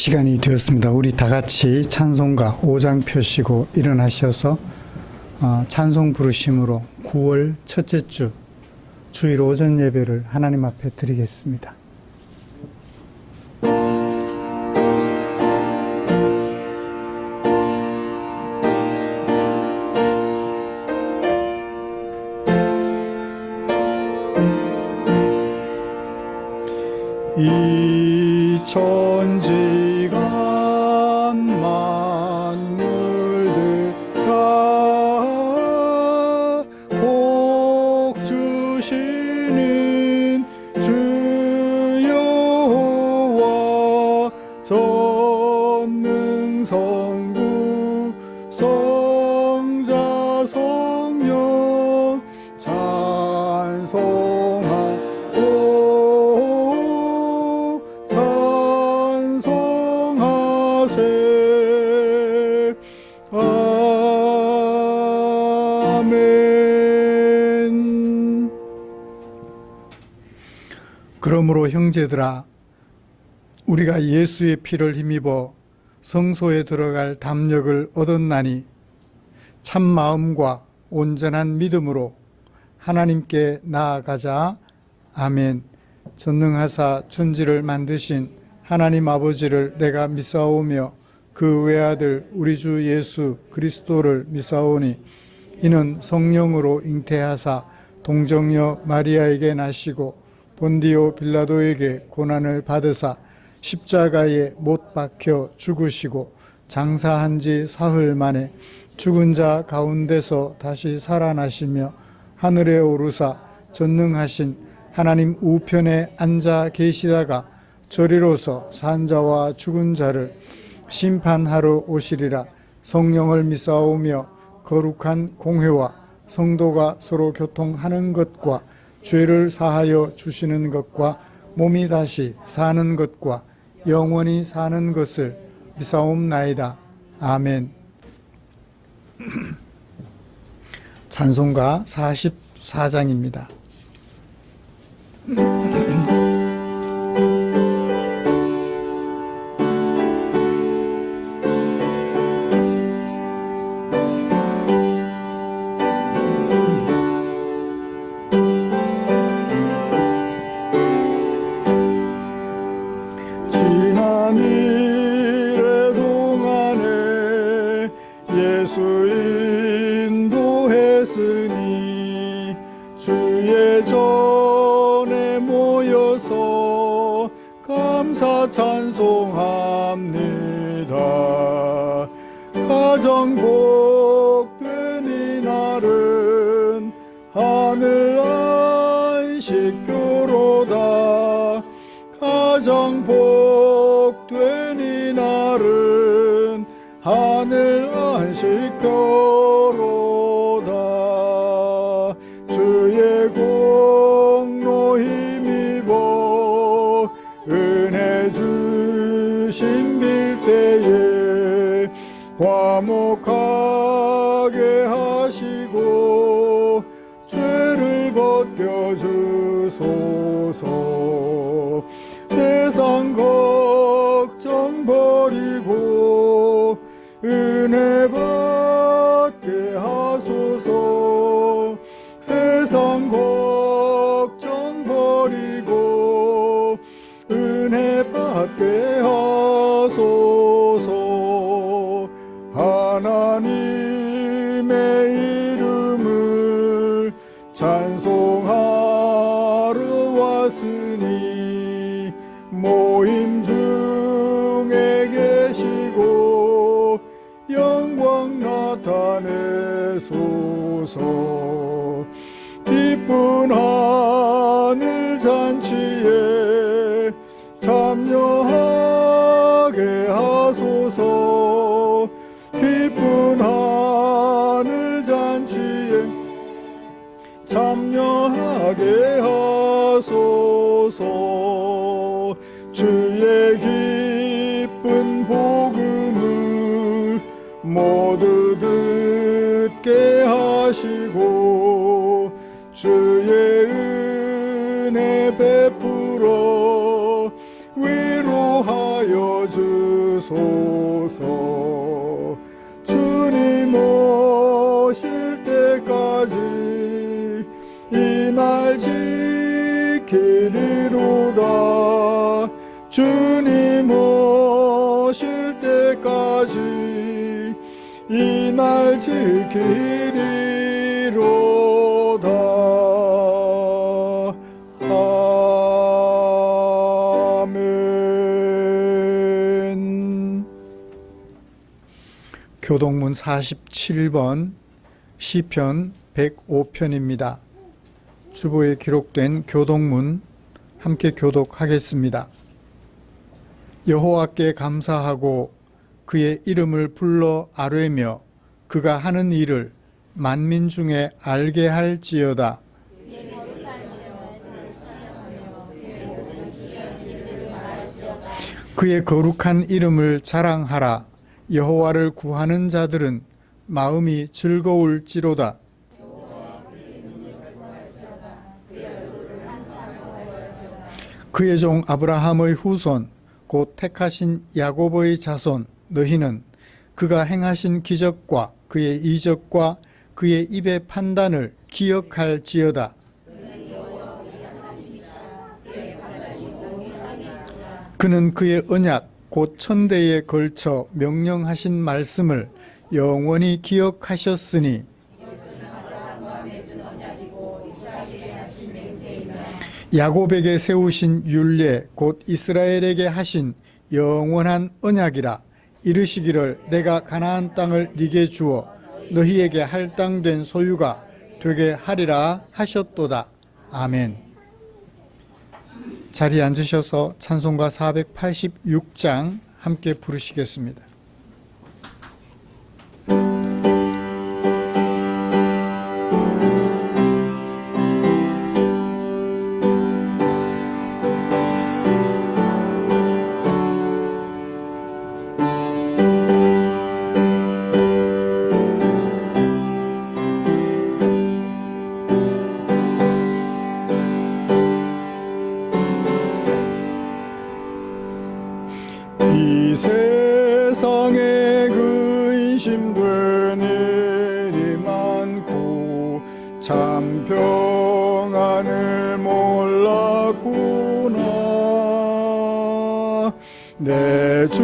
시간이 되었습니다. 우리 다 같이 찬송가 5장 펴시고 일어나셔서 찬송 부르심으로 9월 첫째 주 주일 오전 예배를 하나님 앞에 드리겠습니다. 이 천지가 만물들아 복 주시는 주 여호와 전능성부 성자 성령 찬송하고 아멘. 그러므로 형제들아, 우리가 예수의 피를 힘입어 성소에 들어갈 담력을 얻었나니 참 마음과 온전한 믿음으로 하나님께 나아가자. 아멘. 전능하사 천지를 만드신 하나님 아버지를 내가 믿사오며 그 외아들 우리 주 예수 그리스도를 믿사오니 이는 성령으로 잉태하사 동정녀 마리아에게 나시고 본디오 빌라도에게 고난을 받으사 십자가에 못 박혀 죽으시고 장사한 지 사흘 만에 죽은 자 가운데서 다시 살아나시며 하늘에 오르사 전능하신 하나님 우편에 앉아 계시다가 저리로서 산 자와 죽은 자를 심판하러 오시리라. 성령을 믿사오며 거룩한 공회와 성도가 서로 교통하는 것과 죄를 사하여 주시는 것과 몸이 다시 사는 것과 영원히 사는 것을 믿사옵나이다. 아멘. 찬송가 44장입니다. 지난 일의 동안에 예수 인도했으니 주의 전에 모여서 감사 찬송합니다. 가장 복된 이날은 하늘 안식교로다. 가장 복된 이날은 하늘 안식교로다. 주의 공로 힘입어 은혜 주신 빌때에 화목하게 하시고 죄를 벗겨주소서. 세상 걱정 버리고 은혜 받게 하소서. 세상 걱정 버리고 은혜 받게 하소서. 하나님의 이름을 찬송하러 왔으니 모임 중에 계시고 영광 나타내소서. 기쁜 하늘 잔치에 참여하게 하소서. 기쁜 하늘 잔치에 참여하게 하소서. 주의 기쁜 복음을 모두 듣게 하시고 주의 은혜 베풀어 위로하여 주소서. 주소서. 주님 오실 때까지 이 날 지키리로다. 주님 오실 때까지 이 날 지키리로다. 아멘. 교독문 47번 시편 105편입니다. 주보에 기록된 교독문 함께 교독하겠습니다. 여호와께 감사하고 그의 이름을 불러 아뢰며 그가 하는 일을 만민 중에 알게 할지어다. 그의 거룩한 이름을 자랑하라. 여호와를 구하는 자들은 마음이 즐거울지로다. 그의 종 아브라함의 후손 곧 택하신 야곱의 자손 너희는 그가 행하신 기적과 그의 이적과 그의 입의 판단을 기억할지어다. 그는 그의 언약 곧 천대에 걸쳐 명령하신 말씀을 영원히 기억하셨으니 야곱에게 세우신 율례 곧 이스라엘에게 하신 영원한 언약이라. 이르시기를 내가 가나안 땅을 네게 주어 너희에게 할당된 소유가 되게 하리라 하셨도다. 아멘. 자리에 앉으셔서 찬송가 486장 함께 부르시겠습니다. 이 세상에 근심된 일이 많고 참 평안을 몰랐구나. 내 주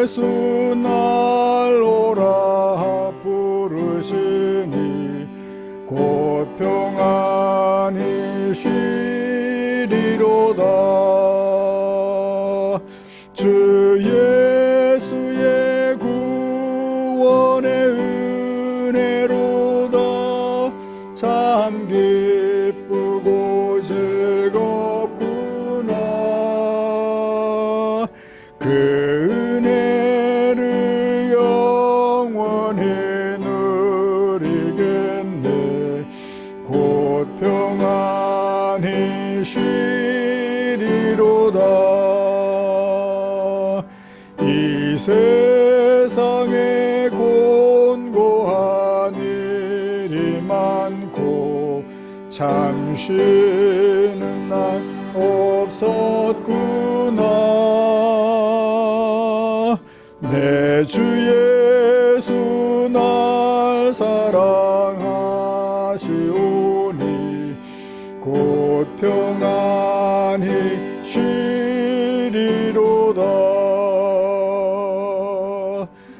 예수 날 오라 부르시니 곧 평안히 쉬리로다. 주 예수의 구원의 은혜로다. 참 기쁘고 즐겁구나. 그 은혜를 영원히 누리겠네. 곧 평안히 쉬리로다. 이 세상에 곤고한 일이 많고 참 쉬는 날 없었구나. 내 주 예수 날 사랑하시오니 곧 평안히 쉬리로다.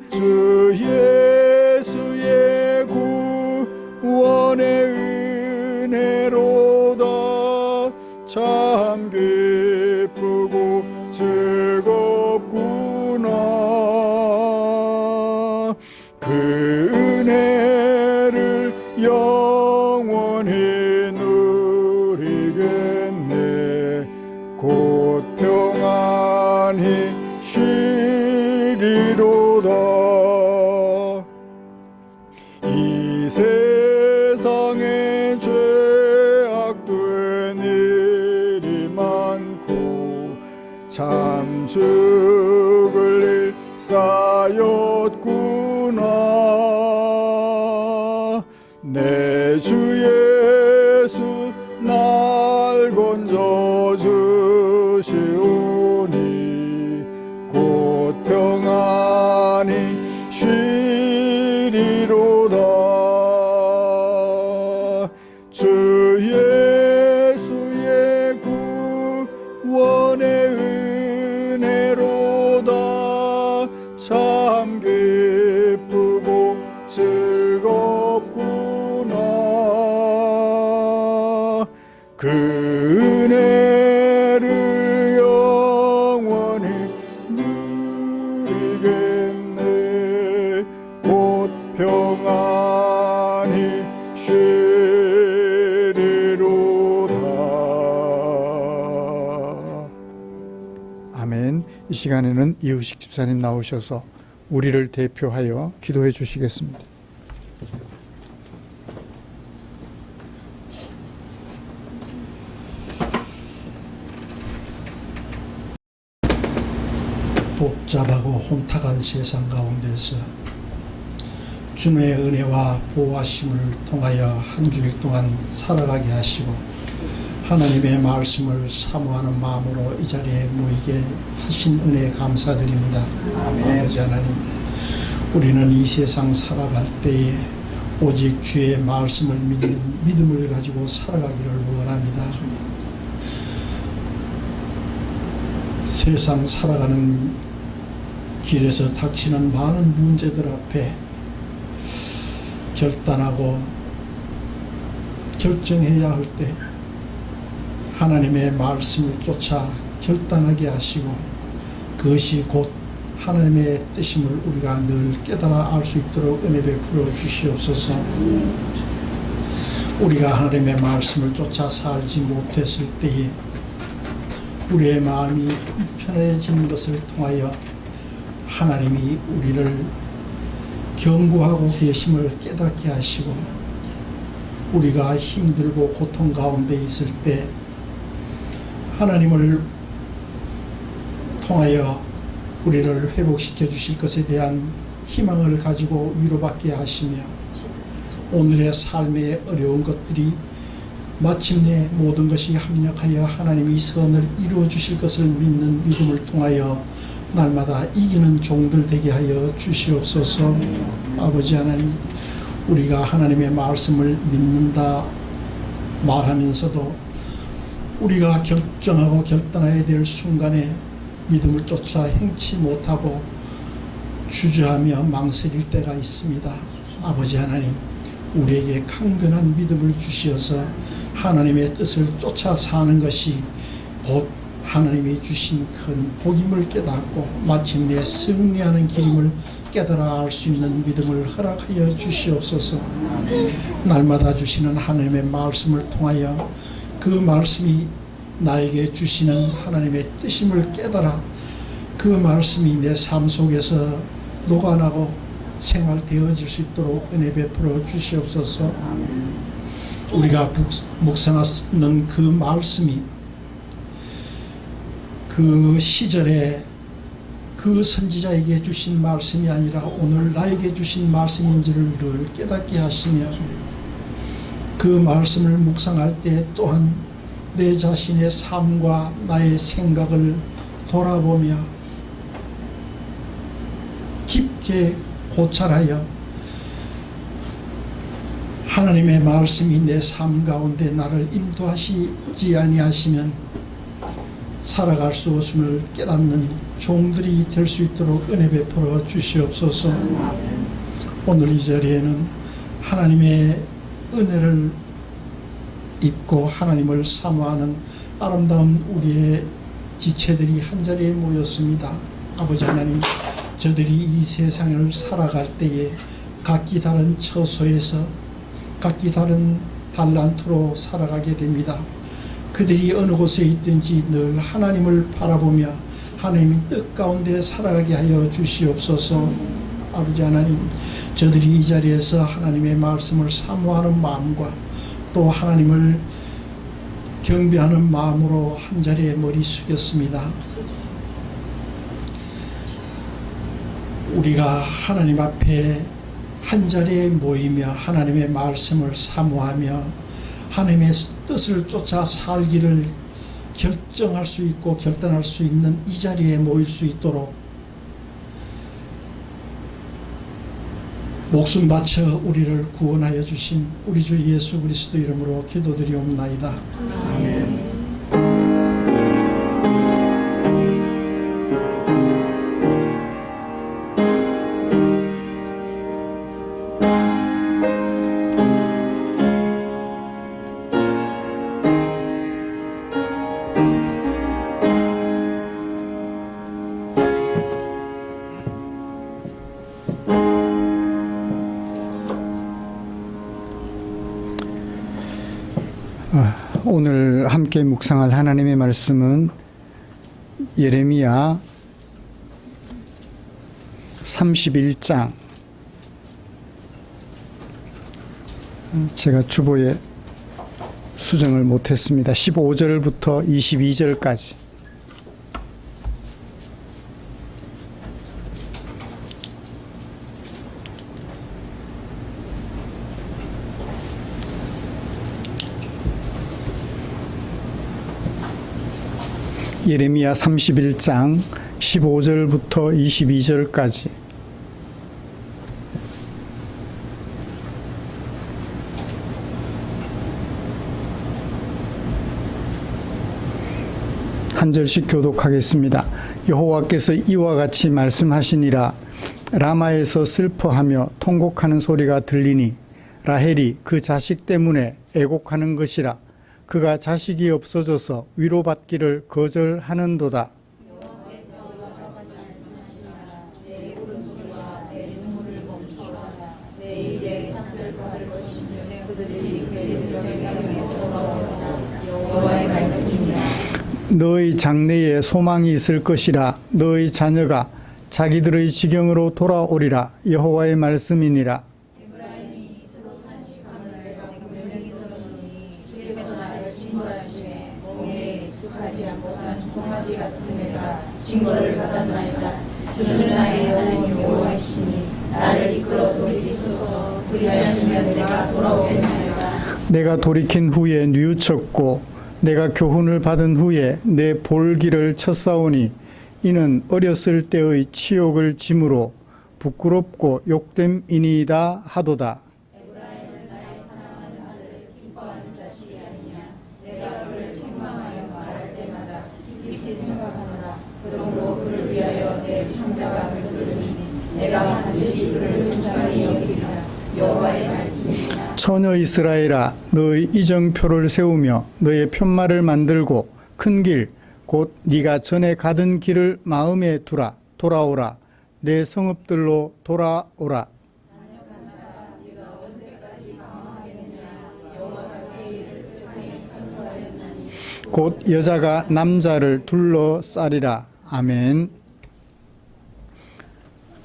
주 예수의 구원의 은혜로다. 참 기쁘고 즐겁구나. 그 은혜를 영원히 누리겠네. 곧 평안히 쉬리로다. 이 세상에 죄악된 일이 많고 참 죽을 일 쌓였구나. 내 주 예수 날 건져 주시오니 곧 이 시간에는 이우식 집사님 나오셔서 우리를 대표하여 기도해 주시겠습니다. 복잡하고 혼탁한 세상 가운데서 주님의 은혜와 보호하심을 통하여 한 주일 동안 살아가게 하시고 하나님의 말씀을 사모하는 마음으로 이 자리에 모이게 하신 은혜에 감사드립니다. 아버지 하나님, 우리는 이 세상 살아갈 때에 오직 주의 말씀을 믿는 믿음을 가지고 살아가기를 원합니다. 세상 살아가는 길에서 닥치는 많은 문제들 앞에 결단하고 결정해야 할 때 하나님의 말씀을 쫓아 결단하게 하시고 그것이 곧 하나님의 뜻임을 우리가 늘 깨달아 알 수 있도록 은혜 베풀어 주시옵소서. 우리가 하나님의 말씀을 쫓아 살지 못했을 때에 우리의 마음이 불편해지는 것을 통하여 하나님이 우리를 경고하고 계심을 깨닫게 하시고 우리가 힘들고 고통 가운데 있을 때 하나님을 통하여 우리를 회복시켜 주실 것에 대한 희망을 가지고 위로받게 하시며 오늘의 삶의 어려운 것들이 마침내 모든 것이 합력하여 하나님이 선을 이루어 주실 것을 믿는 믿음을 통하여 날마다 이기는 종들 되게 하여 주시옵소서. 아버지 하나님, 우리가 하나님의 말씀을 믿는다 말하면서도 우리가 결정하고 결단해야 될 순간에 믿음을 쫓아 행치 못하고 주저하며 망설일 때가 있습니다. 아버지 하나님, 우리에게 강건한 믿음을 주시어서 하나님의 뜻을 쫓아 사는 것이 곧 하나님이 주신 큰 복임을 깨닫고 마침내 승리하는 길임을 깨달아 알 수 있는 믿음을 허락하여 주시옵소서. 날마다 주시는 하나님의 말씀을 통하여 그 말씀이 나에게 주시는 하나님의 뜻임을 깨달아 그 말씀이 내 삶 속에서 녹아나고 생활되어질 수 있도록 은혜 베풀어 주시옵소서. 우리가 묵상하는 그 말씀이 그 시절에 그 선지자에게 주신 말씀이 아니라 오늘 나에게 주신 말씀인지를 늘 깨닫게 하시며 그 말씀을 묵상할 때 또한 내 자신의 삶과 나의 생각을 돌아보며 깊게 고찰하여 하나님의 말씀이 내 삶 가운데 나를 인도하시지 아니하시면 살아갈 수 없음을 깨닫는 종들이 될 수 있도록 은혜 베풀어 주시옵소서. 오늘 이 자리에는 하나님의 은혜를 입고 하나님을 사모하는 아름다운 우리의 지체들이 한자리에 모였습니다. 아버지 하나님, 저들이 이 세상을 살아갈 때에 각기 다른 처소에서 각기 다른 달란트로 살아가게 됩니다. 그들이 어느 곳에 있든지 늘 하나님을 바라보며 하나님의 뜻 가운데 살아가게 하여 주시옵소서. 아버지 하나님, 저들이 이 자리에서 하나님의 말씀을 사모하는 마음과 또 하나님을 경배하는 마음으로 한자리에 머리 숙였습니다. 우리가 하나님 앞에 한자리에 모이며 하나님의 말씀을 사모하며 하나님의 뜻을 쫓아 살기를 결정할 수 있고 결단할 수 있는 이 자리에 모일 수 있도록 목숨 바쳐 우리를 구원하여 주신 우리 주 예수 그리스도 이름으로 기도드리옵나이다. 아멘. 오늘 함께 묵상할 하나님의 말씀은 예레미야 31장. 제가 주보에 수정을 못했습니다. 15절부터 22절까지. 예레미야 31장 15절부터 22절까지. 한 절씩 교독하겠습니다. 여호와께서 이와 같이 말씀하시니라. 라마에서 슬퍼하며 통곡하는 소리가 들리니 라헬이 그 자식 때문에 애곡하는 것이라. 그가 자식이 없어져서 위로받기를 거절하는도다. 너의 장래에 소망이 있을 것이라. 너의 자녀가 자기들의 지경으로 돌아오리라. 여호와의 말씀이니라. 징벌을 받았나이다. 주는 나의 하나님 여호와이시니 나를 이끌어 돌이키소서. 그리하시면 내가 돌아오겠나이다. 내가 돌이킨 후에 뉘우쳤고 내가 교훈을 받은 후에 내 볼기를 쳤사오니 이는 어렸을 때의 치욕을 짐으로 부끄럽고 욕됨이니이다 하도다. 에브라임은 나의 사랑하는 아들 기뻐하는 자식이 아니냐. 내가 그를 책망하여 말할 때마다 깊이 생각하노라. 그러므로 그를 위하여 내 청자가 들으니 내가 반드시 그를 불쌍히 여기리라. 여호와의 말씀이니라. 처녀 이스라엘아, 너의 이정표를 세우며 너의 편말을 만들고 큰 길, 곧 네가 전에 가던 길을 마음에 두라. 돌아오라. 내 성읍들로 돌아오라. 곧 여자가 남자를 둘러싸리라. 아멘.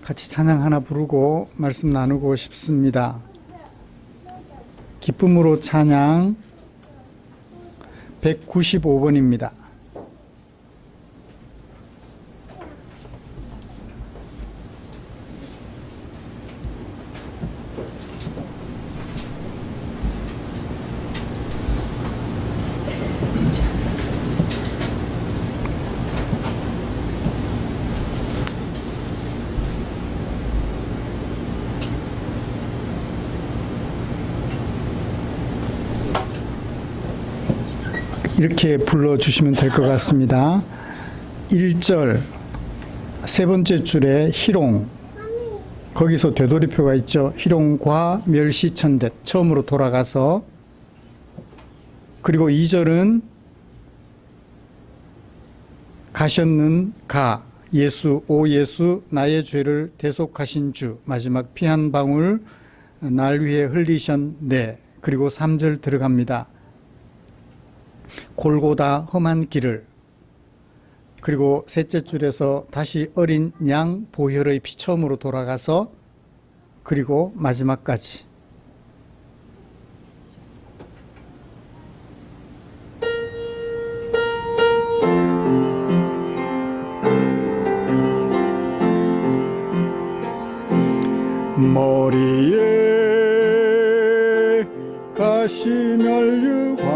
같이 찬양 하나 부르고 말씀 나누고 싶습니다. 기쁨으로 찬양 195번입니다. 이렇게 불러주시면 될 것 같습니다. 1절 세 번째 줄에 희롱, 거기서 되돌이표가 있죠. 희롱과 멸시천대, 처음으로 돌아가서. 그리고 2절은 가셨는 가, 예수, 오 예수, 나의 죄를 대속하신 주, 마지막 피 한 방울 날 위해 흘리셨네. 그리고 3절 들어갑니다. 골고다 험한 길을. 그리고 셋째 줄에서 다시 어린 양 보혈의 피, 처음으로 돌아가서. 그리고 마지막까지. 머리에 가시멸류관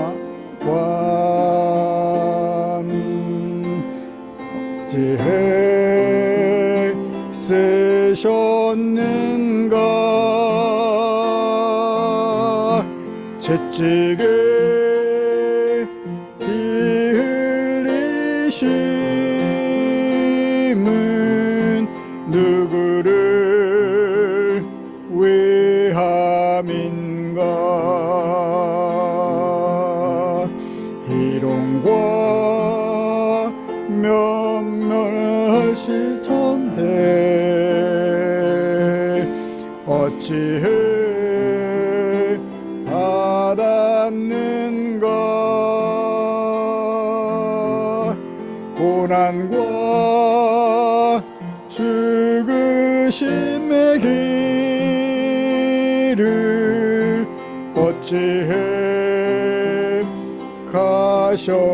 어찌해 쓰셨는가. 채찍에 피 흘리심은 누구를 위함인가. 희롱과 면멸시천대 어찌해 받았는가. 고난과 죽으심을 부르심의 길을 어찌해 가셨는가.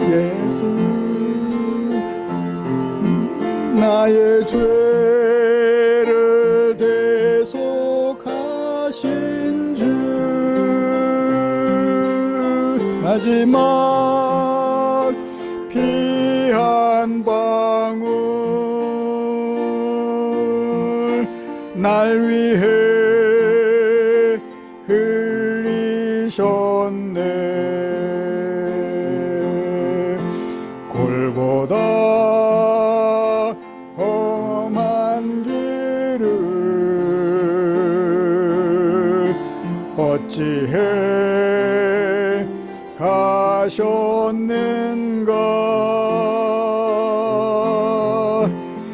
예수 나의 죄를 대속하신 주 마지막 피 한 방울 날 위해 흘리셨네. 골고다 험한 길을 어찌해 가셨는가.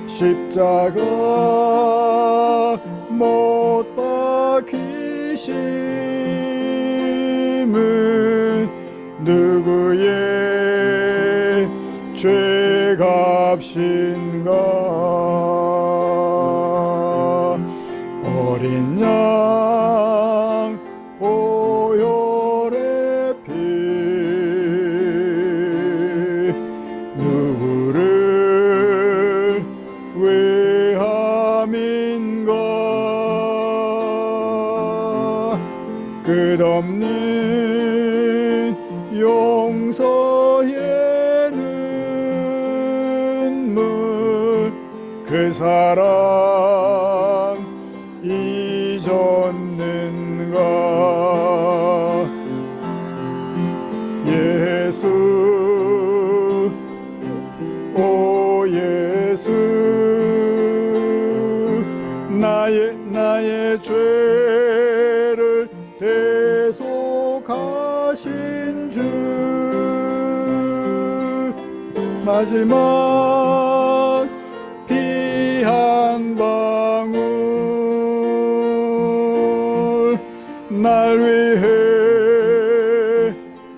십자가 못 박히심은 누구의 죄값인가. 어린 양 보혈의 피 누구를 위함인가. 끝없는 용서의 눈물 그 사랑 잊었는가. 예수 오 예수 나의 죄를 대속하신 주 마지막 피 한 방울 날 위해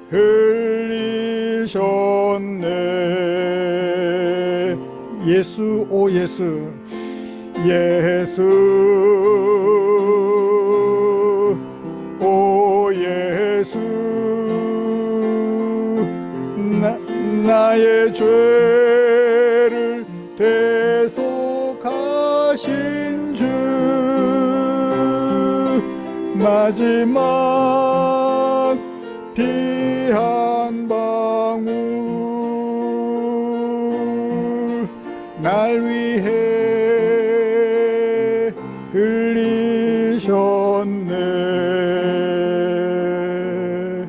흘리셨네. 예수 오 예수 예수 오 예수 나의 죄를 대속하신 주 마지막 피 한 방울 날 위해 흘리셨네.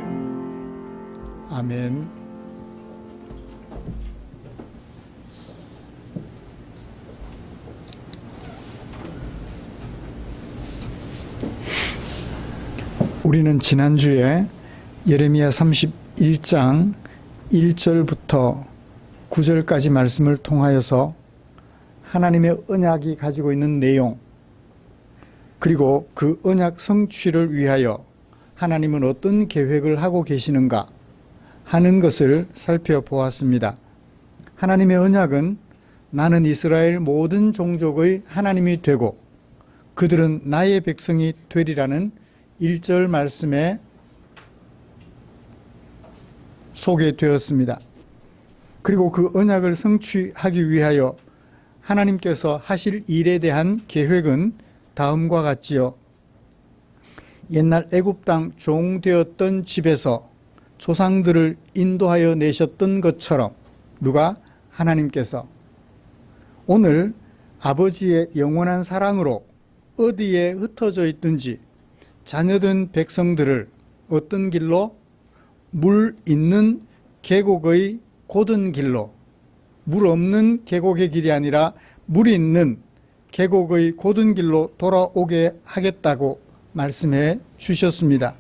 아멘. 우리는 지난주에 예레미야 31장 1절부터 9절까지 말씀을 통하여서 하나님의 언약이 가지고 있는 내용, 그리고 그 언약 성취를 위하여 하나님은 어떤 계획을 하고 계시는가 하는 것을 살펴보았습니다. 하나님의 언약은 나는 이스라엘 모든 종족의 하나님이 되고 그들은 나의 백성이 되리라는 1절 말씀에 소개되었습니다. 그리고 그 언약을 성취하기 위하여 하나님께서 하실 일에 대한 계획은 다음과 같지요. 옛날 애굽 땅 종되었던 집에서 조상들을 인도하여 내셨던 것처럼 누가? 하나님께서 오늘 아버지의 영원한 사랑으로 어디에 흩어져 있든지 자녀된 백성들을 어떤 길로? 물 있는 계곡의 곧은 길로, 물 없는 계곡의 길이 아니라 물 있는 계곡의 곧은 길로 돌아오게 하겠다고 말씀해 주셨습니다.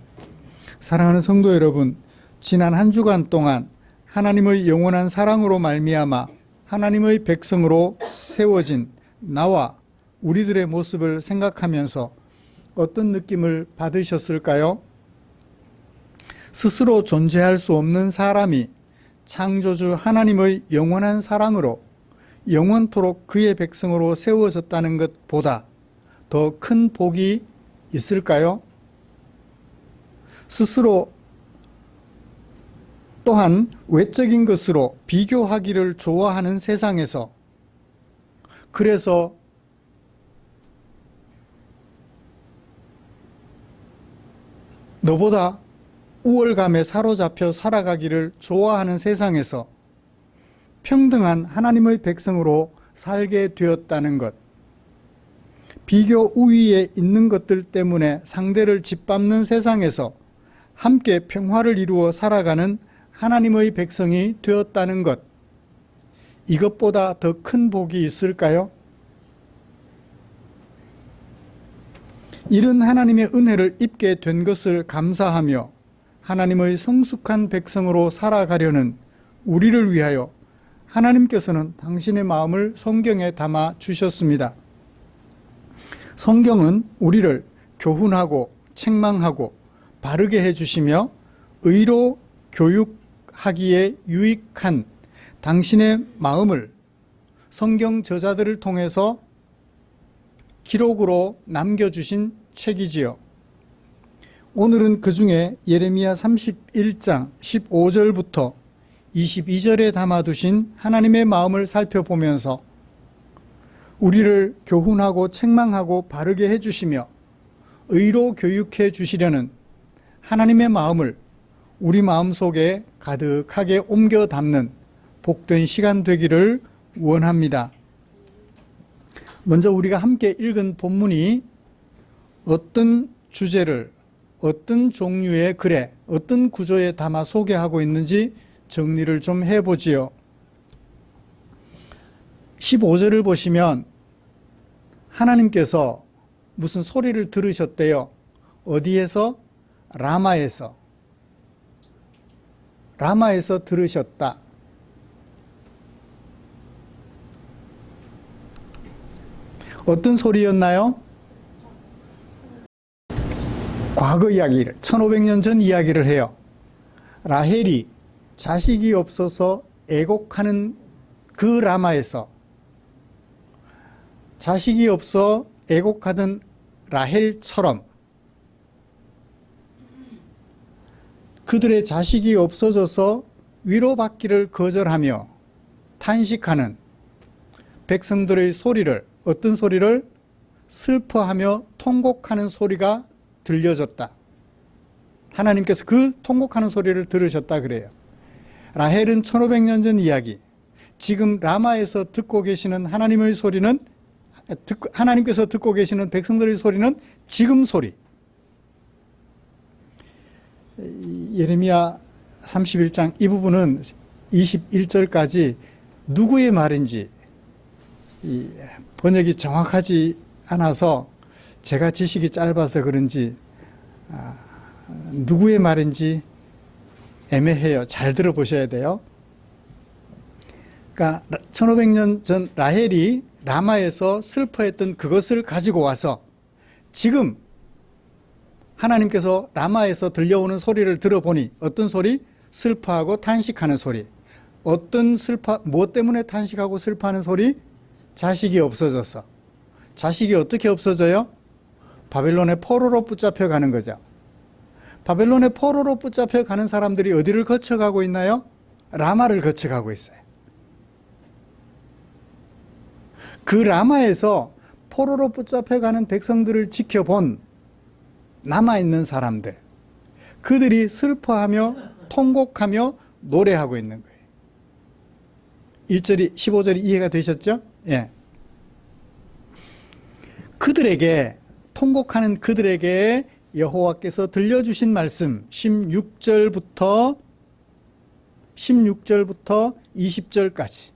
사랑하는 성도 여러분, 지난 한 주간 동안 하나님의 영원한 사랑으로 말미암아 하나님의 백성으로 세워진 나와 우리들의 모습을 생각하면서 어떤 느낌을 받으셨을까요? 스스로 존재할 수 없는 사람이 창조주 하나님의 영원한 사랑으로 영원토록 그의 백성으로 세워졌다는 것보다 더 큰 복이 있을까요? 스스로 또한 외적인 것으로 비교하기를 좋아하는 세상에서, 그래서 너보다 우월감에 사로잡혀 살아가기를 좋아하는 세상에서 평등한 하나님의 백성으로 살게 되었다는 것, 비교 우위에 있는 것들 때문에 상대를 짓밟는 세상에서 함께 평화를 이루어 살아가는 하나님의 백성이 되었다는 것, 이것보다 더 큰 복이 있을까요? 이런 하나님의 은혜를 입게 된 것을 감사하며 하나님의 성숙한 백성으로 살아가려는 우리를 위하여 하나님께서는 당신의 마음을 성경에 담아 주셨습니다. 성경은 우리를 교훈하고 책망하고 바르게 해주시며 의로 교육하기에 유익한 당신의 마음을 성경 저자들을 통해서 기록으로 남겨주신 책이지요. 오늘은 그 중에 예레미야 31장 15절부터 22절에 담아두신 하나님의 마음을 살펴보면서 우리를 교훈하고 책망하고 바르게 해주시며 의로 교육해 주시려는 하나님의 마음을 우리 마음속에 가득하게 옮겨 담는 복된 시간 되기를 원합니다. 먼저 우리가 함께 읽은 본문이 어떤 주제를, 어떤 종류의 글에, 어떤 구조에 담아 소개하고 있는지 정리를 좀 해보지요. 15절을 보시면 하나님께서 무슨 소리를 들으셨대요. 어디에서? 라마에서. 라마에서 들으셨다. 어떤 소리였나요? 과거 이야기를, 1500년 전 이야기를 해요. 라헬이 자식이 없어서 애곡하는 그 라마에서, 자식이 없어 애곡하던 라헬처럼 그들의 자식이 없어져서 위로받기를 거절하며 탄식하는 백성들의 소리를, 어떤 소리를? 슬퍼하며 통곡하는 소리가 들려졌다. 하나님께서 그 통곡하는 소리를 들으셨다 그래요. 라헬은 1500년 전 이야기, 지금 라마에서 듣고 계시는 하나님의 소리는, 하나님께서 듣고 계시는 백성들의 소리는 지금 소리. 예레미야 31장 이 부분은 21절까지 누구의 말인지 번역이 정확하지 않아서, 제가 지식이 짧아서 그런지 누구의 말인지 애매해요. 잘 들어보셔야 돼요. 그러니까 1500년 전 라헬이 라마에서 슬퍼했던 그것을 가지고 와서 지금 하나님께서 라마에서 들려오는 소리를 들어보니 어떤 소리? 슬퍼하고 탄식하는 소리. 무엇 때문에 탄식하고 슬퍼하는 소리? 자식이 없어졌어. 자식이 어떻게 없어져요? 바벨론의 포로로 붙잡혀 가는 거죠. 바벨론의 포로로 붙잡혀 가는 사람들이 어디를 거쳐가고 있나요? 라마를 거쳐가고 있어요. 그 라마에서 포로로 붙잡혀 가는 백성들을 지켜본 남아있는 사람들, 그들이 슬퍼하며 통곡하며 노래하고 있는 거예요. 1절이 15절이 이해가 되셨죠? 예. 그들에게, 통곡하는 그들에게 여호와께서 들려주신 말씀 16절부터 20절까지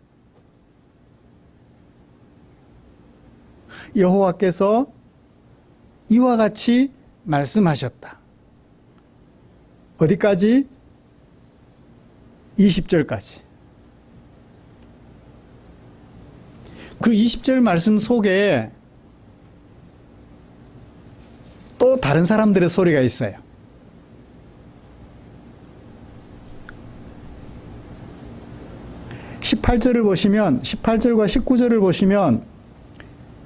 여호와께서 이와 같이 말씀하셨다. 어디까지? 20절까지. 그 20절 말씀 속에 또 다른 사람들의 소리가 있어요. 18절을 보시면 18절과 19절을 보시면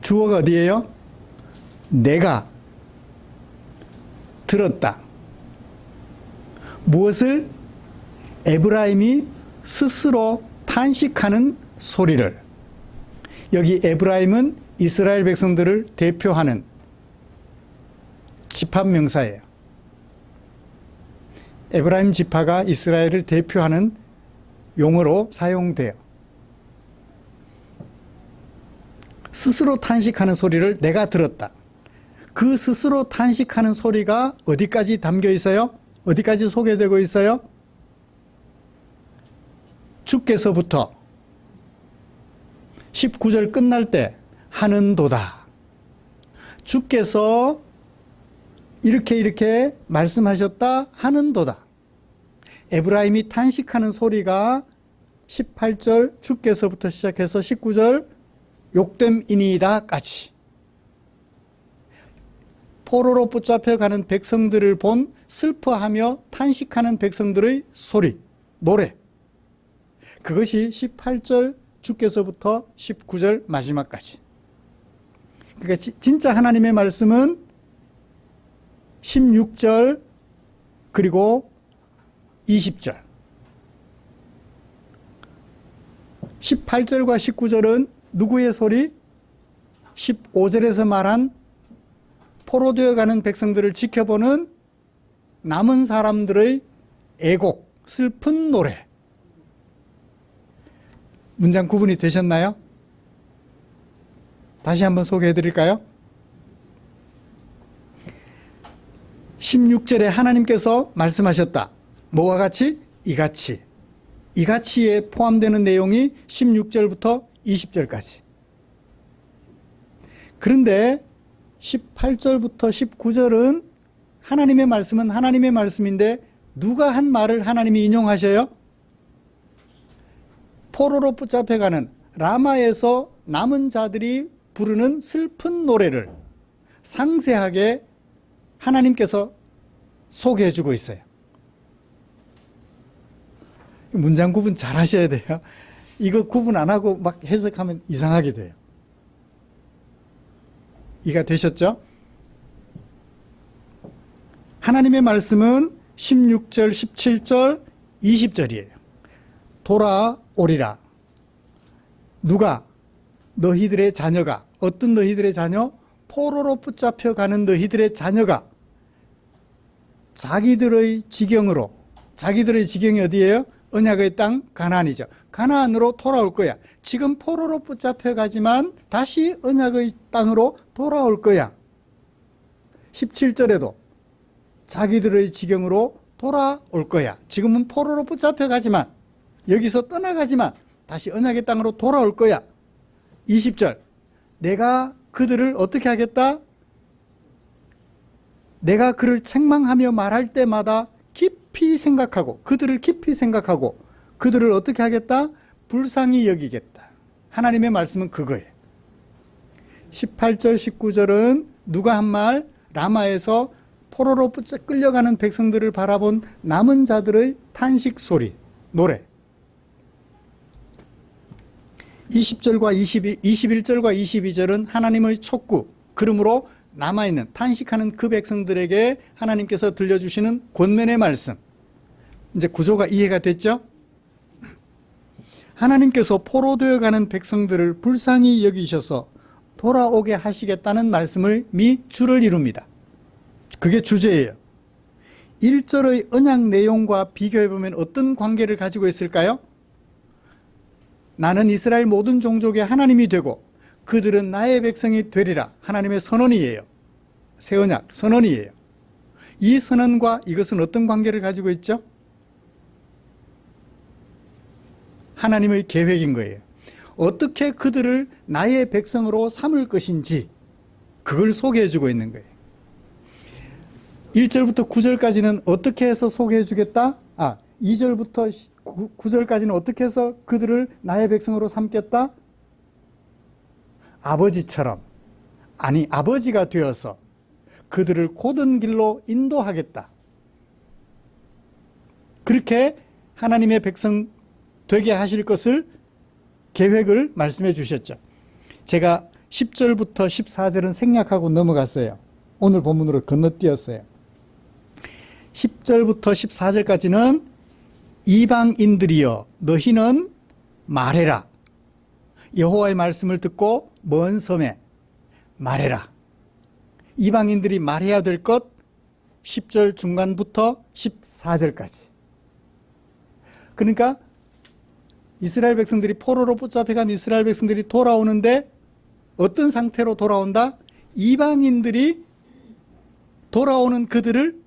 주어가 어디예요? 내가 들었다. 무엇을? 에브라임이 스스로 탄식하는 소리를. 여기 에브라임은 이스라엘 백성들을 대표하는 지파 명사예요. 에브라임 지파가 이스라엘을 대표하는 용어로 사용돼요. 스스로 탄식하는 소리를 내가 들었다. 그 스스로 탄식하는 소리가 어디까지 담겨 있어요? 어디까지 소개되고 있어요? 주께서부터 19절 끝날 때 하는도다. 주께서 이렇게 말씀하셨다 하는도다. 에브라임이 탄식하는 소리가 18절 주께서부터 시작해서 19절 욕됨이니이다까지 포로로 붙잡혀가는 백성들을 본 슬퍼하며 탄식하는 백성들의 소리, 노래. 그것이 18절 주께서부터 19절 마지막까지. 그러니까 진짜 하나님의 말씀은 16절 그리고 20절. 18절과 19절은 누구의 소리? 15절에서 말한 포로되어 가는 백성들을 지켜보는 남은 사람들의 애곡, 슬픈 노래. 문장 구분이 되셨나요? 다시 한번 소개해 드릴까요? 16절에 하나님께서 말씀하셨다. 뭐와 같이? 이같이. 이같이에 포함되는 내용이 16절부터 20절까지. 그런데 18절부터 19절은 하나님의 말씀은 하나님의 말씀인데 누가 한 말을 하나님이 인용하셔요? 포로로 붙잡혀가는 라마에서 남은 자들이 부르는 슬픈 노래를 상세하게 하나님께서 소개해 주고 있어요. 문장 구분 잘 하셔야 돼요. 이거 구분 안 하고 막 해석하면 이상하게 돼요. 이해가 되셨죠? 하나님의 말씀은 16절, 17절, 20절이에요. 돌아오리라. 누가? 너희들의 자녀가. 어떤 너희들의 자녀? 포로로 붙잡혀가는 너희들의 자녀가 자기들의 지경으로, 자기들의 지경이 어디예요? 언약의 땅 가나안이죠. 가나안으로 돌아올 거야. 지금 포로로 붙잡혀가지만 다시 언약의 땅으로 돌아올 거야. 17절에도 자기들의 지경으로 돌아올 거야. 지금은 포로로 붙잡혀가지만, 여기서 떠나가지만 다시 언약의 땅으로 돌아올 거야. 20절, 내가 그들을 어떻게 하겠다? 내가 그를 책망하며 말할 때마다 깊이 생각하고, 그들을 깊이 생각하고, 그들을 어떻게 하겠다? 불쌍히 여기겠다. 하나님의 말씀은 그거예요. 18절, 19절은 누가 한 말? 라마에서 포로로 끌려가는 백성들을 바라본 남은 자들의 탄식 소리, 노래. 20절과 21절과 22절은 하나님의 촉구, 그러므로 남아있는 탄식하는 그 백성들에게 하나님께서 들려주시는 권면의 말씀. 이제 구조가 이해가 됐죠? 하나님께서 포로되어 가는 백성들을 불쌍히 여기셔서 돌아오게 하시겠다는 말씀을 줄을 이룹니다. 그게 주제예요. 1절의 언약 내용과 비교해보면 어떤 관계를 가지고 있을까요? 나는 이스라엘 모든 종족의 하나님이 되고 그들은 나의 백성이 되리라. 하나님의 선언이에요. 새 언약 선언이에요. 이 선언과 이것은 어떤 관계를 가지고 있죠? 하나님의 계획인 거예요. 어떻게 그들을 나의 백성으로 삼을 것인지 그걸 소개해 주고 있는 거예요. 1절부터 9절까지는 어떻게 해서 소개해 주겠다? 2절부터 9절까지는 어떻게 해서 그들을 나의 백성으로 삼겠다? 아버지처럼, 아니 아버지가 되어서 그들을 곧은 길로 인도하겠다. 그렇게 하나님의 백성 되게 하실 것을 계획을 말씀해 주셨죠. 제가 10절부터 14절은 생략하고 넘어갔어요. 오늘 본문으로 건너뛰었어요. 10절부터 14절까지는 이방인들이여 너희는 말해라. 여호와의 말씀을 듣고 먼 섬에 말해라. 이방인들이 말해야 될 것 10절 중간부터 14절까지. 그러니까 이스라엘 백성들이 포로로 붙잡혀간 이스라엘 백성들이 돌아오는데 어떤 상태로 돌아온다? 이방인들이 돌아오는 그들을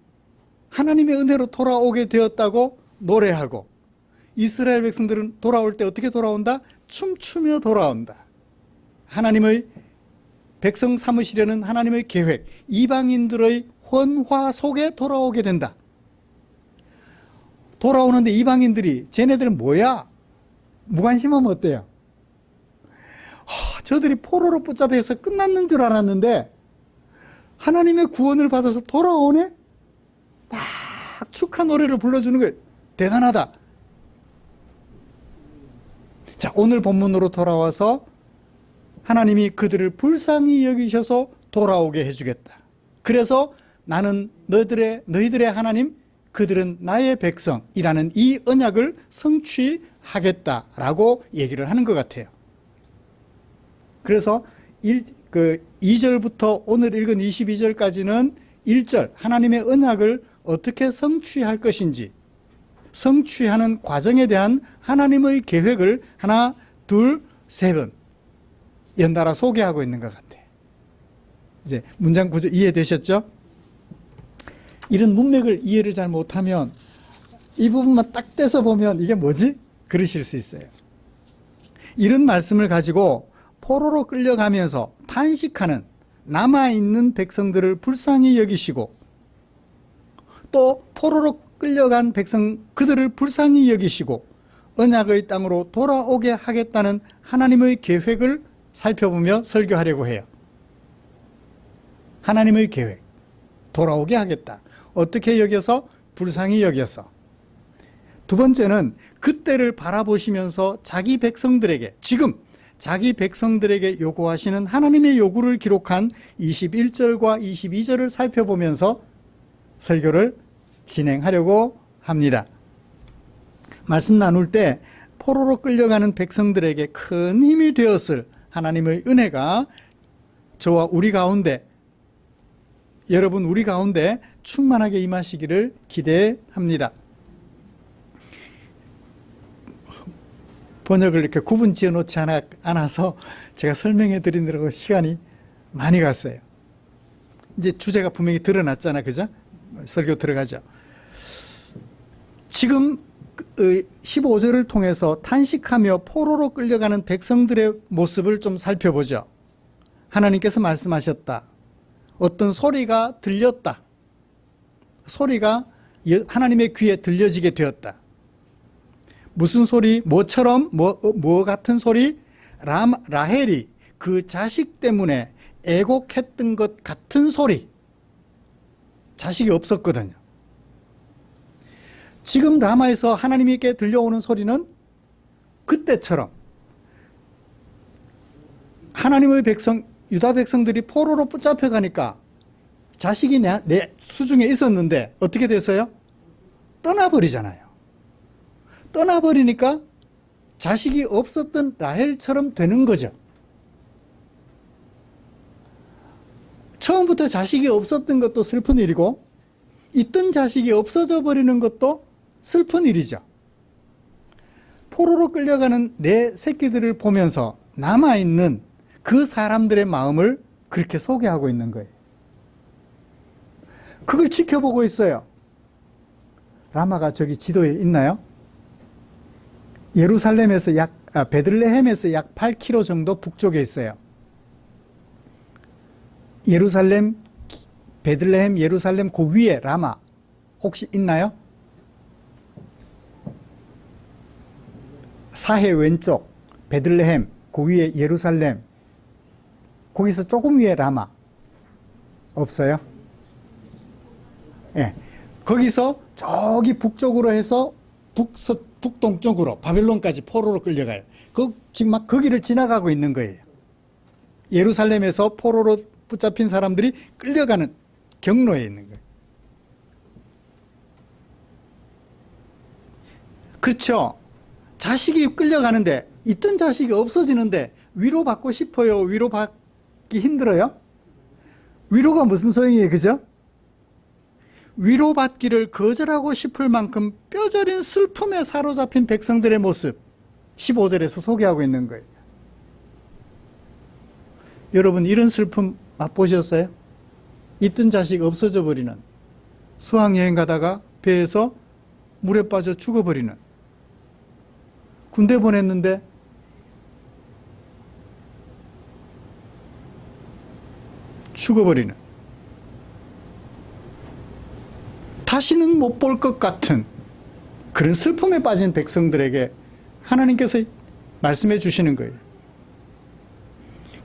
하나님의 은혜로 돌아오게 되었다고 노래하고, 이스라엘 백성들은 돌아올 때 어떻게 돌아온다? 춤추며 돌아온다. 하나님의 백성 삼으시려는 하나님의 계획, 이방인들의 헌화 속에 돌아오게 된다. 돌아오는데 이방인들이 쟤네들 뭐야? 무관심하면 어때요? 저들이 포로로 붙잡혀서 끝났는 줄 알았는데 하나님의 구원을 받아서 돌아오네? 막 축하 노래를 불러주는 거예요. 대단하다. 자, 오늘 본문으로 돌아와서 하나님이 그들을 불쌍히 여기셔서 돌아오게 해주겠다. 그래서 나는 너희들의 하나님, 그들은 나의 백성이라는 이 언약을 성취하겠다라고 얘기를 하는 것 같아요. 그래서 2절부터 오늘 읽은 22절까지는 1절 하나님의 언약을 어떻게 성취할 것인지, 성취하는 과정에 대한 하나님의 계획을 하나, 둘, 세 번 연달아 소개하고 있는 것 같아요. 이제 문장 구조 이해되셨죠? 이런 문맥을 이해를 잘 못하면 이 부분만 딱 떼서 보면 이게 뭐지? 그러실 수 있어요. 이런 말씀을 가지고 포로로 끌려가면서 탄식하는 남아있는 백성들을 불쌍히 여기시고, 또 포로로 끌려간 백성 그들을 불쌍히 여기시고 언약의 땅으로 돌아오게 하겠다는 하나님의 계획을 살펴보며 설교하려고 해요. 하나님의 계획, 돌아오게 하겠다. 어떻게 여겨서? 불쌍히 여겨서. 두 번째는 그때를 바라보시면서 자기 백성들에게, 지금 자기 백성들에게 요구하시는 하나님의 요구를 기록한 21절과 22절을 살펴보면서 설교를 진행하려고 합니다. 말씀 나눌 때 포로로 끌려가는 백성들에게 큰 힘이 되었을 하나님의 은혜가 저와 우리 가운데, 여러분 우리 가운데 충만하게 임하시기를 기대합니다. 번역을 이렇게 구분 지어 놓지 않아서 제가 설명해 드리느라고 시간이 많이 갔어요. 이제 주제가 분명히 드러났잖아, 그죠? 설교 들어가죠. 지금 15절을 통해서 탄식하며 포로로 끌려가는 백성들의 모습을 좀 살펴보죠. 하나님께서 말씀하셨다. 어떤 소리가 들렸다. 소리가 하나님의 귀에 들려지게 되었다. 무슨 소리? 뭐처럼? 뭐 같은 소리? 라헬이 그 자식 때문에 애곡했던 것 같은 소리. 자식이 없었거든요. 지금 라마에서 하나님께 들려오는 소리는 그때처럼 하나님의 백성, 유다 백성들이 포로로 붙잡혀 가니까 자식이 내 수중에 있었는데 어떻게 됐어요? 떠나버리잖아요. 떠나버리니까 자식이 없었던 라헬처럼 되는 거죠. 처음부터 자식이 없었던 것도 슬픈 일이고 있던 자식이 없어져 버리는 것도 슬픈 일이죠. 포로로 끌려가는 내 새끼들을 보면서 남아있는 그 사람들의 마음을 그렇게 소개하고 있는 거예요. 그걸 지켜보고 있어요. 라마가 저기 지도에 있나요? 예루살렘에서 베들레헴에서 약 8km 정도 북쪽에 있어요. 예루살렘, 베들레헴, 예루살렘 그 위에 라마 혹시 있나요? 사해 왼쪽 베들레헴, 그 위에 예루살렘, 거기서 조금 위에 라마 없어요? 예. 거기서 저기 북쪽으로 해서 북동쪽으로 바벨론까지 포로로 끌려가요. 그 지금 막 거기를 지나가고 있는 거예요. 예루살렘에서 포로로 붙잡힌 사람들이 끌려가는 경로에 있는 거예요. 그렇죠. 자식이 끌려가는데 있던 자식이 없어지는데 위로받고 싶어요? 위로받기 힘들어요? 위로가 무슨 소용이에요? 그죠? 위로받기를 거절하고 싶을 만큼 뼈저린 슬픔에 사로잡힌 백성들의 모습 15절에서 소개하고 있는 거예요. 여러분 이런 슬픔 맛보셨어요? 있던 자식 없어져 버리는, 수학여행 가다가 배에서 물에 빠져 죽어버리는, 군대 보냈는데 죽어버리는, 다시는 못 볼 것 같은 그런 슬픔에 빠진 백성들에게 하나님께서 말씀해 주시는 거예요.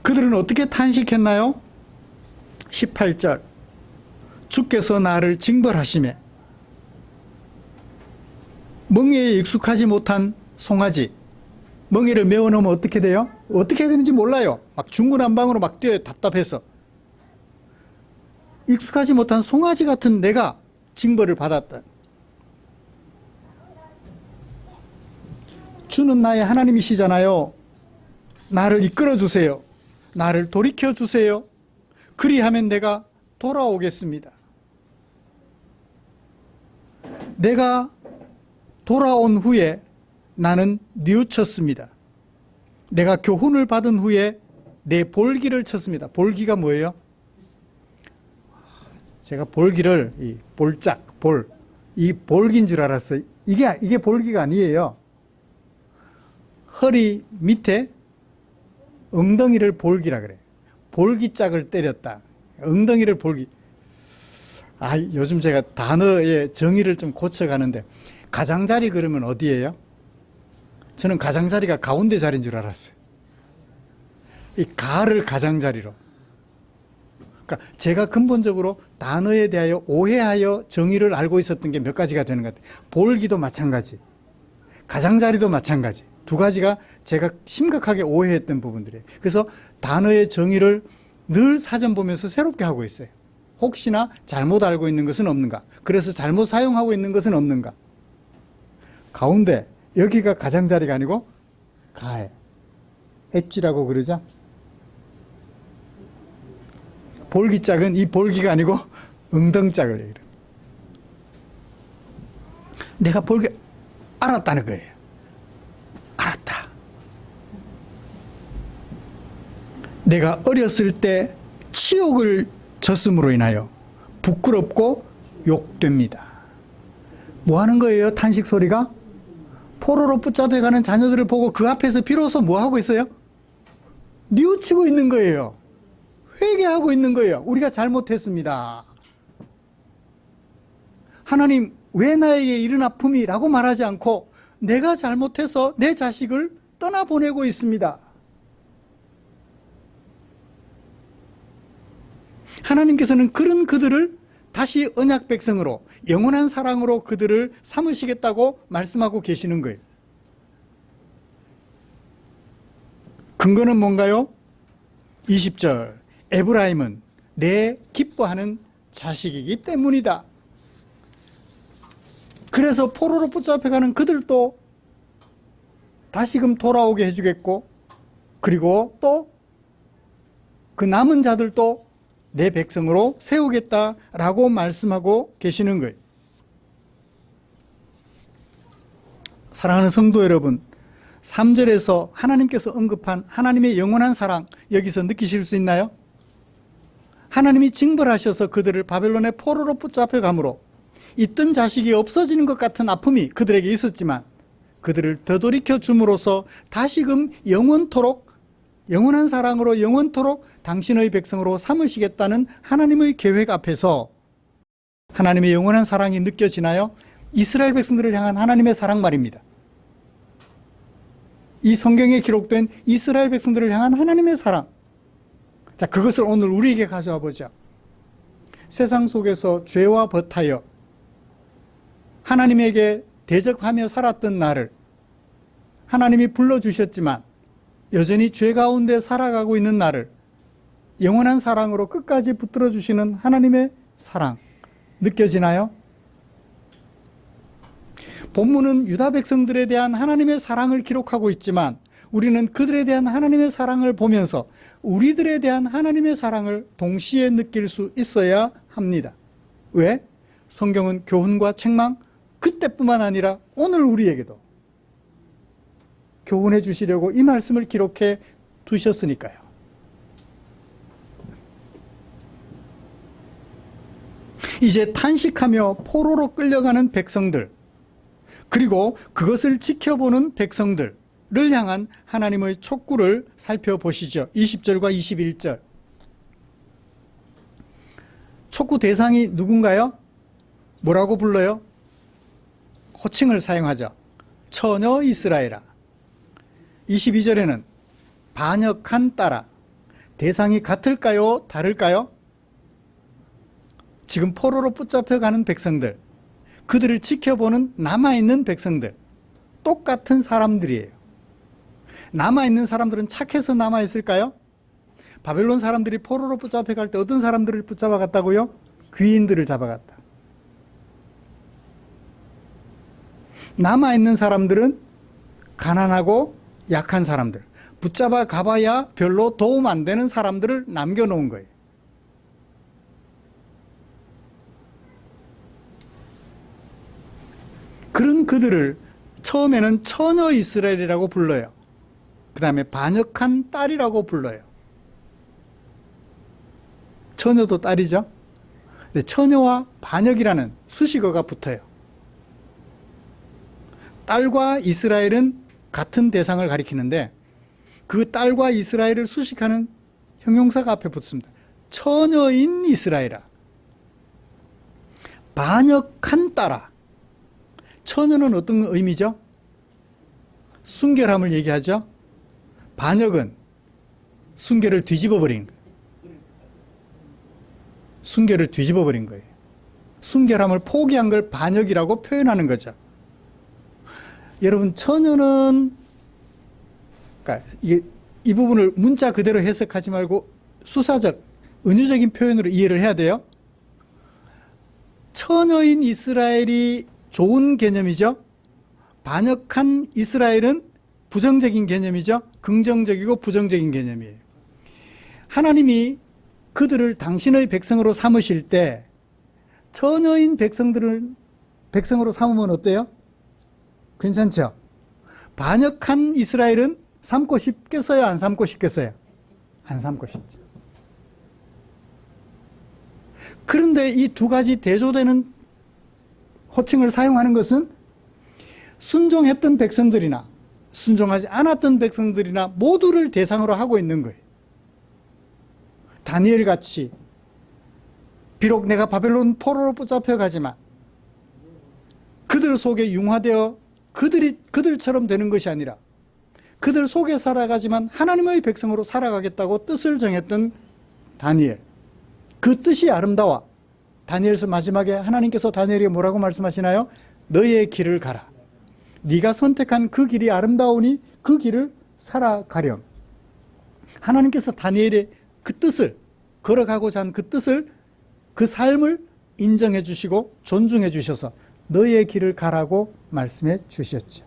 그들은 어떻게 탄식했나요? 18절 주께서 나를 징벌하시매 멍에에 익숙하지 못한 송아지, 멍에를 메워놓으면 어떻게 돼요? 어떻게 되는지 몰라요. 막 중구난방으로 막 뛰어요. 답답해서. 익숙하지 못한 송아지 같은 내가 징벌을 받았다. 주는 나의 하나님이시잖아요. 나를 이끌어 주세요. 나를 돌이켜 주세요. 그리하면 내가 돌아오겠습니다. 내가 돌아온 후에 나는 뉘우쳤습니다. 내가 교훈을 받은 후에 내 볼기를 쳤습니다. 볼기가 뭐예요? 제가 볼기를 이 볼짝, 이 볼기인 줄 알았어요. 이게 볼기가 아니에요. 허리 밑에 엉덩이를 볼기라 그래. 볼기짝을 때렸다. 엉덩이를 볼기. 요즘 제가 단어의 정의를 좀 고쳐가는데 가장자리 그러면 어디예요? 저는 가장자리가 가운데 자리인 줄 알았어요. 이 가를 가장자리로. 그러니까 제가 근본적으로 단어에 대하여 오해하여 정의를 알고 있었던 게 몇 가지가 되는 것 같아요. 볼기도 마찬가지, 가장자리도 마찬가지. 두 가지가 제가 심각하게 오해했던 부분들이에요. 그래서 단어의 정의를 늘 사전 보면서 새롭게 하고 있어요. 혹시나 잘못 알고 있는 것은 없는가? 그래서 잘못 사용하고 있는 것은 없는가? 가운데, 여기가 가장자리가 아니고 가에, 엣지라고 그러죠? 볼기짝은 이 볼기가 아니고 엉덩짝을 얘기해요. 내가 볼기 알았다는 거예요. 알았다. 내가 어렸을 때 치욕을 졌음으로 인하여 부끄럽고 욕됩니다. 뭐 하는 거예요? 탄식 소리가? 포로로 붙잡혀가는 자녀들을 보고 그 앞에서 비로소 뭐 하고 있어요? 뉘우치고 있는 거예요. 회개하고 있는 거예요. 우리가 잘못했습니다. 하나님, 왜 나에게 이런 아픔이? 라고 말하지 않고 내가 잘못해서 내 자식을 떠나보내고 있습니다. 하나님께서는 그런 그들을 다시 언약 백성으로, 영원한 사랑으로 그들을 삼으시겠다고 말씀하고 계시는 거예요. 근거는 뭔가요? 20절, 에브라임은 내 기뻐하는 자식이기 때문이다. 그래서 포로로 붙잡혀가는 그들도 다시금 돌아오게 해주겠고, 그리고 또 그 남은 자들도 내 백성으로 세우겠다라고 말씀하고 계시는 거예요. 사랑하는 성도 여러분, 3절에서 하나님께서 언급한 하나님의 영원한 사랑, 여기서 느끼실 수 있나요? 하나님이 징벌하셔서 그들을 바벨론의 포로로 붙잡혀감으로 있던 자식이 없어지는 것 같은 아픔이 그들에게 있었지만 그들을 되돌이켜 줌으로써 다시금 영원토록, 영원한 사랑으로 영원토록 당신의 백성으로 삼으시겠다는 하나님의 계획 앞에서 하나님의 영원한 사랑이 느껴지나요? 이스라엘 백성들을 향한 하나님의 사랑 말입니다. 이 성경에 기록된 이스라엘 백성들을 향한 하나님의 사랑. 자, 그것을 오늘 우리에게 가져와 보죠. 세상 속에서 죄와 버타여 하나님에게 대적하며 살았던 나를 하나님이 불러주셨지만 여전히 죄 가운데 살아가고 있는 나를 영원한 사랑으로 끝까지 붙들어 주시는 하나님의 사랑 느껴지나요? 본문은 유다 백성들에 대한 하나님의 사랑을 기록하고 있지만 우리는 그들에 대한 하나님의 사랑을 보면서 우리들에 대한 하나님의 사랑을 동시에 느낄 수 있어야 합니다. 왜? 성경은 교훈과 책망, 그때뿐만 아니라 오늘 우리에게도 교훈해 주시려고 이 말씀을 기록해 두셨으니까요. 이제 탄식하며 포로로 끌려가는 백성들, 그리고 그것을 지켜보는 백성들을 향한 하나님의 촉구를 살펴보시죠. 20절과 21절. 촉구 대상이 누군가요? 뭐라고 불러요? 호칭을 사용하죠. 처녀 이스라엘아. 22절에는 반역한 딸아. 대상이 같을까요? 다를까요? 지금 포로로 붙잡혀가는 백성들, 그들을 지켜보는 남아있는 백성들, 똑같은 사람들이에요. 남아있는 사람들은 착해서 남아있을까요? 바벨론 사람들이 포로로 붙잡혀갈 때 어떤 사람들을 붙잡아갔다고요? 귀인들을 잡아갔다. 남아있는 사람들은 가난하고 약한 사람들, 붙잡아 가봐야 별로 도움 안 되는 사람들을 남겨놓은 거예요. 그런 그들을 처음에는 처녀 이스라엘이라고 불러요. 그 다음에 반역한 딸이라고 불러요. 처녀도 딸이죠. 근데 처녀와 반역이라는 수식어가 붙어요. 딸과 이스라엘은 같은 대상을 가리키는데 그 딸과 이스라엘을 수식하는 형용사가 앞에 붙습니다. 처녀인 이스라엘아. 반역한 딸아. 처녀는 어떤 의미죠? 순결함을 얘기하죠. 반역은 순결을 뒤집어 버린 거예요. 순결을 뒤집어 버린 거예요. 순결함을 포기한 걸 반역이라고 표현하는 거죠. 여러분, 처녀는, 그러니까 이 부분을 문자 그대로 해석하지 말고 수사적, 은유적인 표현으로 이해를 해야 돼요. 처녀인 이스라엘이 좋은 개념이죠. 반역한 이스라엘은 부정적인 개념이죠. 긍정적이고 부정적인 개념이에요. 하나님이 그들을 당신의 백성으로 삼으실 때 처녀인 백성들을 백성으로 삼으면 어때요? 괜찮죠? 반역한 이스라엘은 삼고 싶겠어요? 안 삼고 싶겠어요? 안 삼고 싶죠. 그런데 이 두 가지 대조되는 호칭을 사용하는 것은 순종했던 백성들이나 순종하지 않았던 백성들이나 모두를 대상으로 하고 있는 거예요. 다니엘 같이 비록 내가 바벨론 포로로 붙잡혀 가지만 그들 속에 융화되어 그들처럼 되는 것이 아니라 그들 속에 살아가지만 하나님의 백성으로 살아가겠다고 뜻을 정했던 다니엘. 그 뜻이 아름다워. 다니엘서 마지막에 하나님께서 다니엘에게 뭐라고 말씀하시나요? 너의 길을 가라. 네가 선택한 그 길이 아름다우니 그 길을 살아가렴. 하나님께서 다니엘의 그 뜻을, 걸어가고자 한 그 뜻을, 그 삶을 인정해 주시고 존중해 주셔서 너의 길을 가라고 말씀해 주셨죠.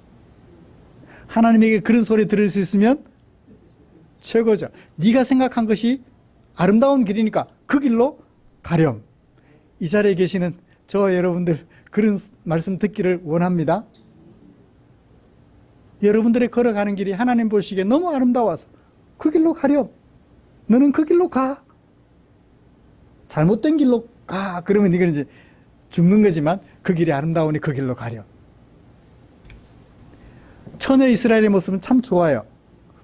하나님에게 그런 소리 들을 수 있으면 최고죠. 네가 생각한 것이 아름다운 길이니까 그 길로 가렴. 이 자리에 계시는 저와 여러분들 그런 말씀 듣기를 원합니다. 여러분들의 걸어가는 길이 하나님 보시기에 너무 아름다워서 그 길로 가렴. 너는 그 길로 가. 잘못된 길로 가. 그러면 이건 이제 죽는 거지만 그 길이 아름다우니 그 길로 가렴. 처녀 이스라엘의 모습은 참 좋아요.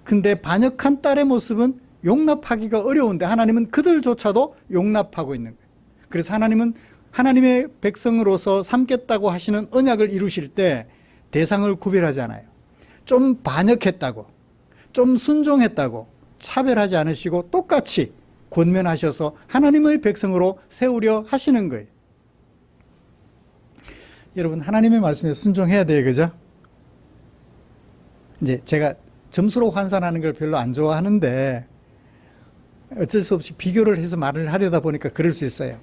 근데 반역한 딸의 모습은 용납하기가 어려운데 하나님은 그들조차도 용납하고 있는 거예요. 그래서 하나님은 하나님의 백성으로서 삼겠다고 하시는 언약을 이루실 때 대상을 구별하지 않아요. 좀 반역했다고, 좀 순종했다고 차별하지 않으시고 똑같이 권면하셔서 하나님의 백성으로 세우려 하시는 거예요. 여러분, 하나님의 말씀에 순종해야 돼요. 그죠? 이제 제가 점수로 환산하는 걸 별로 안 좋아하는데 어쩔 수 없이 비교를 해서 말을 하려다 보니까 그럴 수 있어요.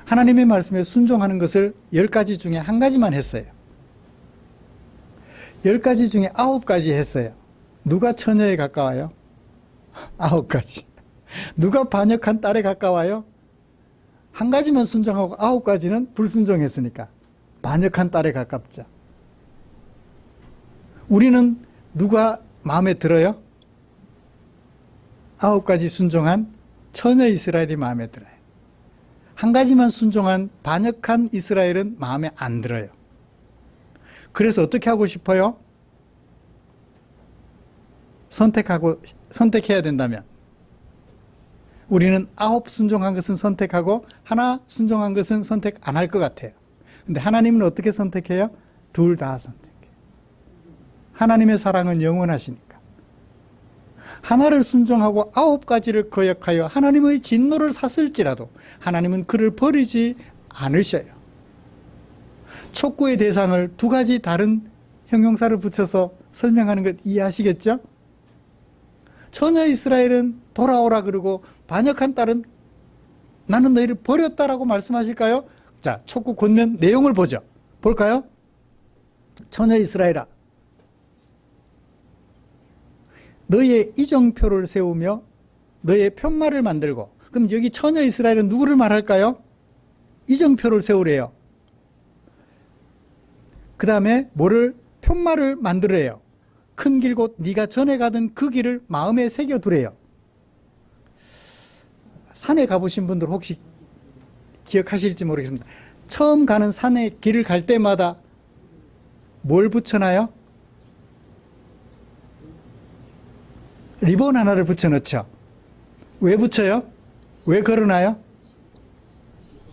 하나님의 말씀에 순종하는 것을 10가지 중에 한 가지만 했어요. 10가지 중에 9가지 했어요. 누가 처녀에 가까워요? 9가지. 누가 반역한 딸에 가까워요? 한 가지만 순종하고 9가지는 불순종했으니까 반역한 딸에 가깝죠. 우리는 누가 마음에 들어요? 9가지 순종한 처녀 이스라엘이 마음에 들어요. 한 가지만 순종한 반역한 이스라엘은 마음에 안 들어요. 그래서 어떻게 하고 싶어요? 선택해야 된다면 우리는 9 순종한 것은 선택하고 하나 순종한 것은 선택 안 할 것 같아요. 근데 하나님은 어떻게 선택해요? 둘 다 선택해요. 하나님의 사랑은 영원하시니까. 하나를 순종하고 9가지를 거역하여 하나님의 진노를 샀을지라도 하나님은 그를 버리지 않으셔요. 촉구의 대상을 2가지 다른 형용사를 붙여서 설명하는 것 이해하시겠죠? 처녀 이스라엘은 돌아오라 그러고 반역한 딸은 나는 너희를 버렸다라고 말씀하실까요? 자, 촉구 권면 내용을 보죠. 볼까요? 처녀 이스라엘아, 너희의 이정표를 세우며 너희의 편말을 만들고, 그럼 여기 처녀 이스라엘은 누구를 말할까요? 이정표를 세우래요. 그 다음에 뭐를? 편말을 만들어요. 큰 길 곧 네가 전에 가던 그 길을 마음에 새겨두래요. 산에 가보신 분들 혹시 기억하실지 모르겠습니다. 처음 가는 산의 길을 갈 때마다 뭘 붙여놔요? 리본 하나를 붙여넣죠. 왜 붙여요? 왜 걸어놔요?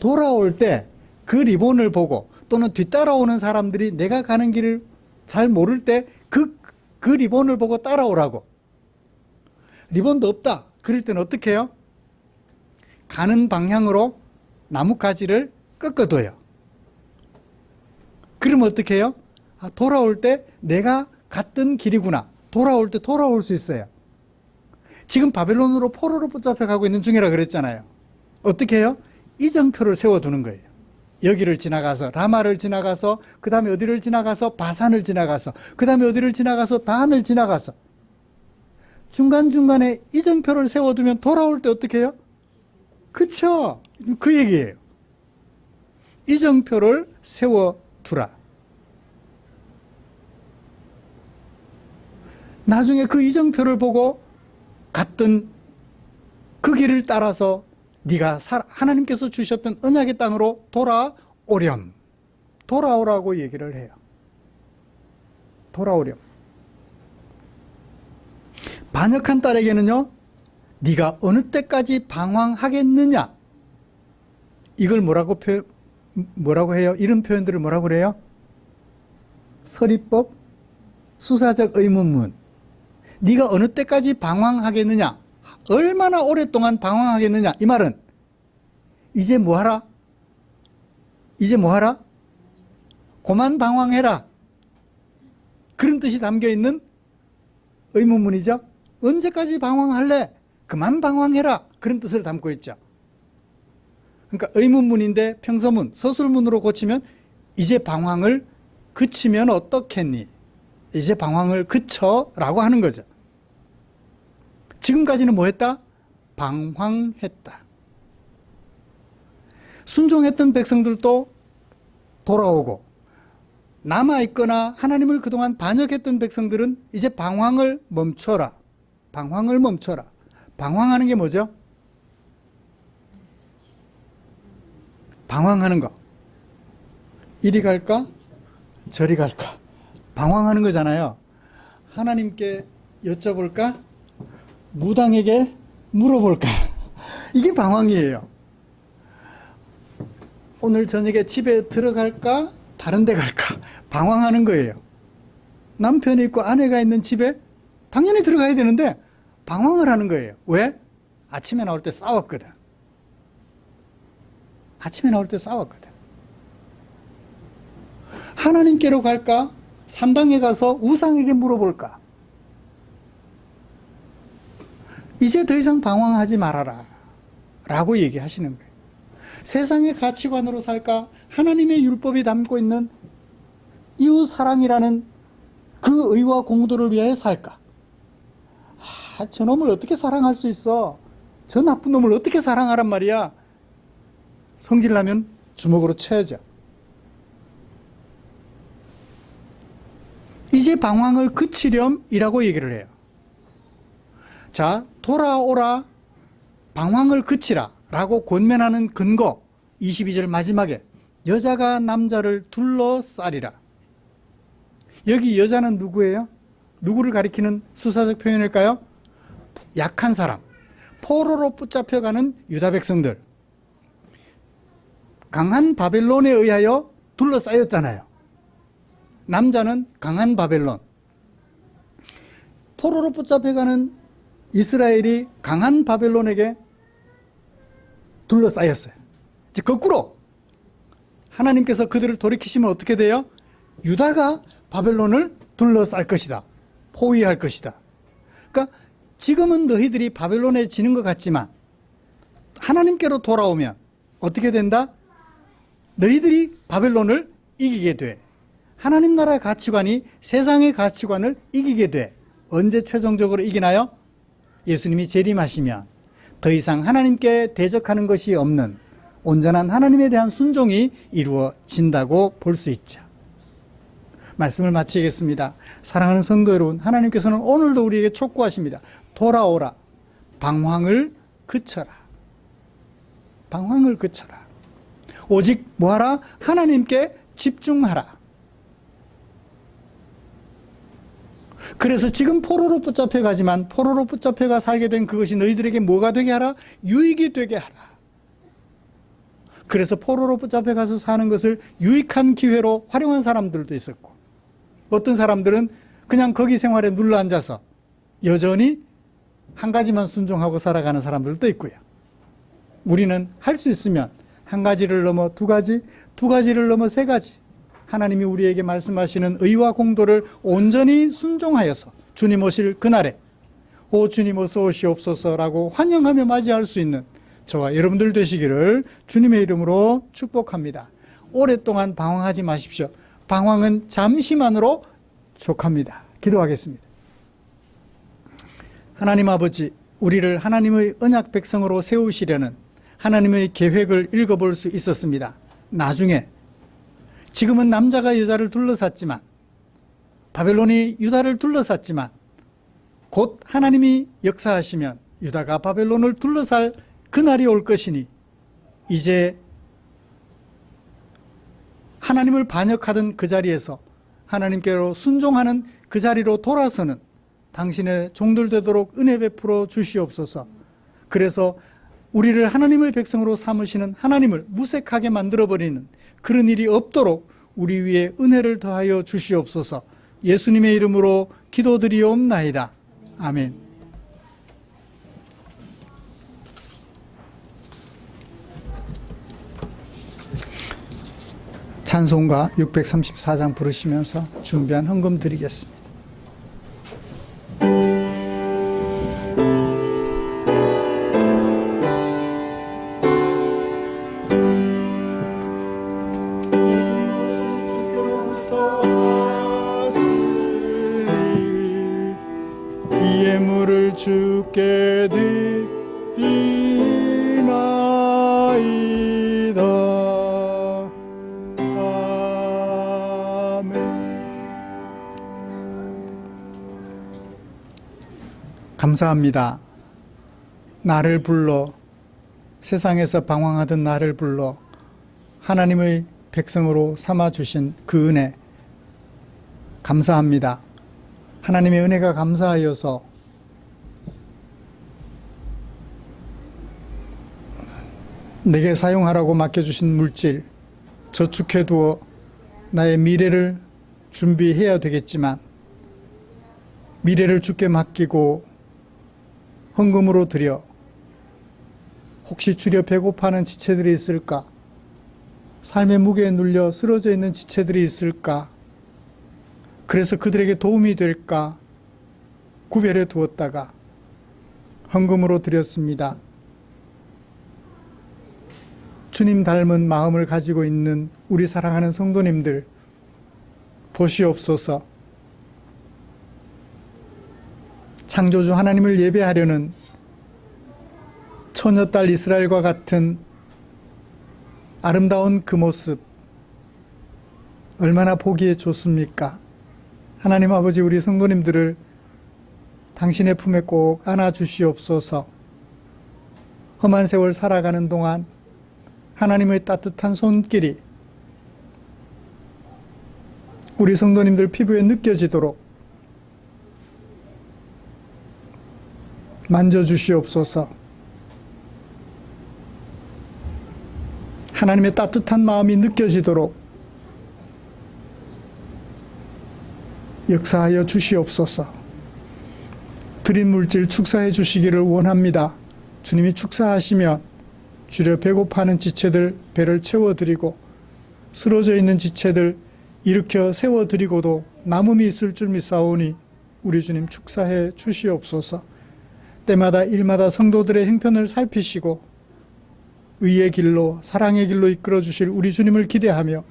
돌아올 때 그 리본을 보고, 또는 뒤따라오는 사람들이 내가 가는 길을 잘 모를 때 그 리본을 보고 따라오라고. 리본도 없다 그럴 때는 어떻게 해요? 가는 방향으로 나뭇가지를 꺾어둬요. 그러면 어떻게 해요? 아, 돌아올 때 내가 갔던 길이구나. 돌아올 때 돌아올 수 있어요. 지금 바벨론으로 포로로 붙잡혀 가고 있는 중이라 그랬잖아요. 어떻게 해요? 이정표를 세워두는 거예요. 여기를 지나가서 라마를 지나가서, 그 다음에 어디를 지나가서 바산을 지나가서, 그 다음에 어디를 지나가서 단을 지나가서, 중간중간에 이정표를 세워두면 돌아올 때 어떻게 해요? 그쵸? 그 얘기예요. 이정표를 세워두라. 나중에 그 이정표를 보고 갔던 그 길을 따라서 네가 하나님께서 주셨던 언약의 땅으로 돌아오렴. 돌아오라고 얘기를 해요. 돌아오렴. 반역한 딸에게는요, 네가 어느 때까지 방황하겠느냐, 이걸 뭐라고 해요? 이런 표현들을 뭐라고 그래요? 서리법, 수사적 의문문. 네가 어느 때까지 방황하겠느냐, 얼마나 오랫동안 방황하겠느냐. 이 말은 이제 뭐하라? 이제 뭐하라? 그만 방황해라. 그런 뜻이 담겨있는 의문문이죠. 언제까지 방황할래? 그만 방황해라. 그런 뜻을 담고 있죠. 그러니까 의문문인데 평서문, 서술문으로 고치면 이제 방황을 그치면 어떻겠니? 이제 방황을 그쳐 라고 하는 거죠. 지금까지는 뭐 했다? 방황했다. 순종했던 백성들도 돌아오고, 남아있거나 하나님을 그동안 반역했던 백성들은 이제 방황을 멈춰라. 방황을 멈춰라. 방황하는 게 뭐죠? 방황하는 거. 이리 갈까? 저리 갈까? 방황하는 거잖아요. 하나님께 여쭤볼까? 무당에게 물어볼까? 이게 방황이에요. 오늘 저녁에 집에 들어갈까? 다른 데 갈까? 방황하는 거예요. 남편이 있고 아내가 있는 집에 당연히 들어가야 되는데 방황을 하는 거예요. 왜? 아침에 나올 때 싸웠거든. 아침에 나올 때 싸웠거든. 하나님께로 갈까? 산당에 가서 우상에게 물어볼까? 이제 더 이상 방황하지 말아라 라고 얘기하시는 거예요. 세상의 가치관으로 살까? 하나님의 율법이 담고 있는 이웃 사랑이라는 그 의와 공도를 위하여 살까? 저놈을 어떻게 사랑할 수 있어? 저 나쁜 놈을 어떻게 사랑하란 말이야? 성질나면 주먹으로 쳐야죠. 이제 방황을 그치렴이라고 얘기를 해요. 자, 돌아오라, 방황을 그치라 라고 권면하는 근거, 22절 마지막에 여자가 남자를 둘러싸리라. 여기 여자는 누구예요? 누구를 가리키는 수사적 표현일까요? 약한 사람, 포로로 붙잡혀가는 유다 백성들, 강한 바벨론에 의하여 둘러싸였잖아요. 남자는 강한 바벨론, 포로로 붙잡혀가는 이스라엘이 강한 바벨론에게 둘러싸였어요. 즉 거꾸로 하나님께서 그들을 돌이키시면 어떻게 돼요? 유다가 바벨론을 둘러쌀 것이다. 포위할 것이다. 그러니까 지금은 너희들이 바벨론에 지는 것 같지만 하나님께로 돌아오면 어떻게 된다? 너희들이 바벨론을 이기게 돼. 하나님 나라의 가치관이 세상의 가치관을 이기게 돼. 언제 최종적으로 이기나요? 예수님이 재림하시면 더 이상 하나님께 대적하는 것이 없는 온전한 하나님에 대한 순종이 이루어진다고 볼 수 있죠. 말씀을 마치겠습니다. 사랑하는 성도 여러분, 하나님께서는 오늘도 우리에게 촉구하십니다. 돌아오라. 방황을 그쳐라. 방황을 그쳐라. 오직 뭐하라? 하나님께 집중하라. 그래서 지금 포로로 붙잡혀 가지만 포로로 붙잡혀가 살게 된 그것이 너희들에게 뭐가 되게 하라? 유익이 되게 하라. 그래서 포로로 붙잡혀 가서 사는 것을 유익한 기회로 활용한 사람들도 있었고, 어떤 사람들은 그냥 거기 생활에 눌러 앉아서 여전히 한 가지만 순종하고 살아가는 사람들도 있고요. 우리는 할 수 있으면 한 가지를 넘어 두 가지, 두 가지를 넘어 세 가지, 하나님이 우리에게 말씀하시는 의와 공도를 온전히 순종하여서 주님 오실 그날에 오 주님 어서 오시옵소서라고 환영하며 맞이할 수 있는 저와 여러분들 되시기를 주님의 이름으로 축복합니다. 오랫동안 방황하지 마십시오. 방황은 잠시만으로 족합니다. 기도하겠습니다. 하나님 아버지, 우리를 하나님의 언약 백성으로 세우시려는 하나님의 계획을 읽어볼 수 있었습니다. 나중에 지금은 남자가 여자를 둘러쌌지만, 바벨론이 유다를 둘러쌌지만, 곧 하나님이 역사하시면 유다가 바벨론을 둘러쌀 그날이 올 것이니 이제 하나님을 반역하던 그 자리에서 하나님께로 순종하는 그 자리로 돌아서는 당신의 종들 되도록 은혜 베풀어 주시옵소서. 그래서 우리를 하나님의 백성으로 삼으시는 하나님을 무색하게 만들어버리는 그런 일이 없도록 우리 위에 은혜를 더하여 주시옵소서. 예수님의 이름으로 기도드리옵나이다. 아멘. 찬송가 634장 부르시면서 준비한 헌금 드리겠습니다. 예물을 주께 드리나이다. 감사합니다. 나를 불러, 세상에서 방황하던 나를 불러 하나님의 백성으로 삼아주신 그 은혜 감사합니다. 하나님의 은혜가 감사하여서 내게 사용하라고 맡겨주신 물질 저축해 두어 나의 미래를 준비해야 되겠지만, 미래를 주께 맡기고 헌금으로 드려 혹시 주려 배고파하는 지체들이 있을까? 삶의 무게에 눌려 쓰러져 있는 지체들이 있을까? 그래서 그들에게 도움이 될까 구별해 두었다가 헌금으로 드렸습니다. 주님 닮은 마음을 가지고 있는 우리 사랑하는 성도님들 보시옵소서. 창조주 하나님을 예배하려는 처녀딸 이스라엘과 같은 아름다운 그 모습 얼마나 보기에 좋습니까? 하나님 아버지, 우리 성도님들을 당신의 품에 꼭 안아주시옵소서. 험한 세월 살아가는 동안 하나님의 따뜻한 손길이 우리 성도님들 피부에 느껴지도록 만져주시옵소서. 하나님의 따뜻한 마음이 느껴지도록 역사하여 주시옵소서. 드린 물질 축사해 주시기를 원합니다. 주님이 축사하시면 주려 배고파하는 지체들 배를 채워드리고 쓰러져 있는 지체들 일으켜 세워드리고도 남음이 있을 줄 믿사오니 우리 주님 축사해 주시옵소서. 때마다 일마다 성도들의 형편을 살피시고 의의 길로 사랑의 길로 이끌어 주실 우리 주님을 기대하며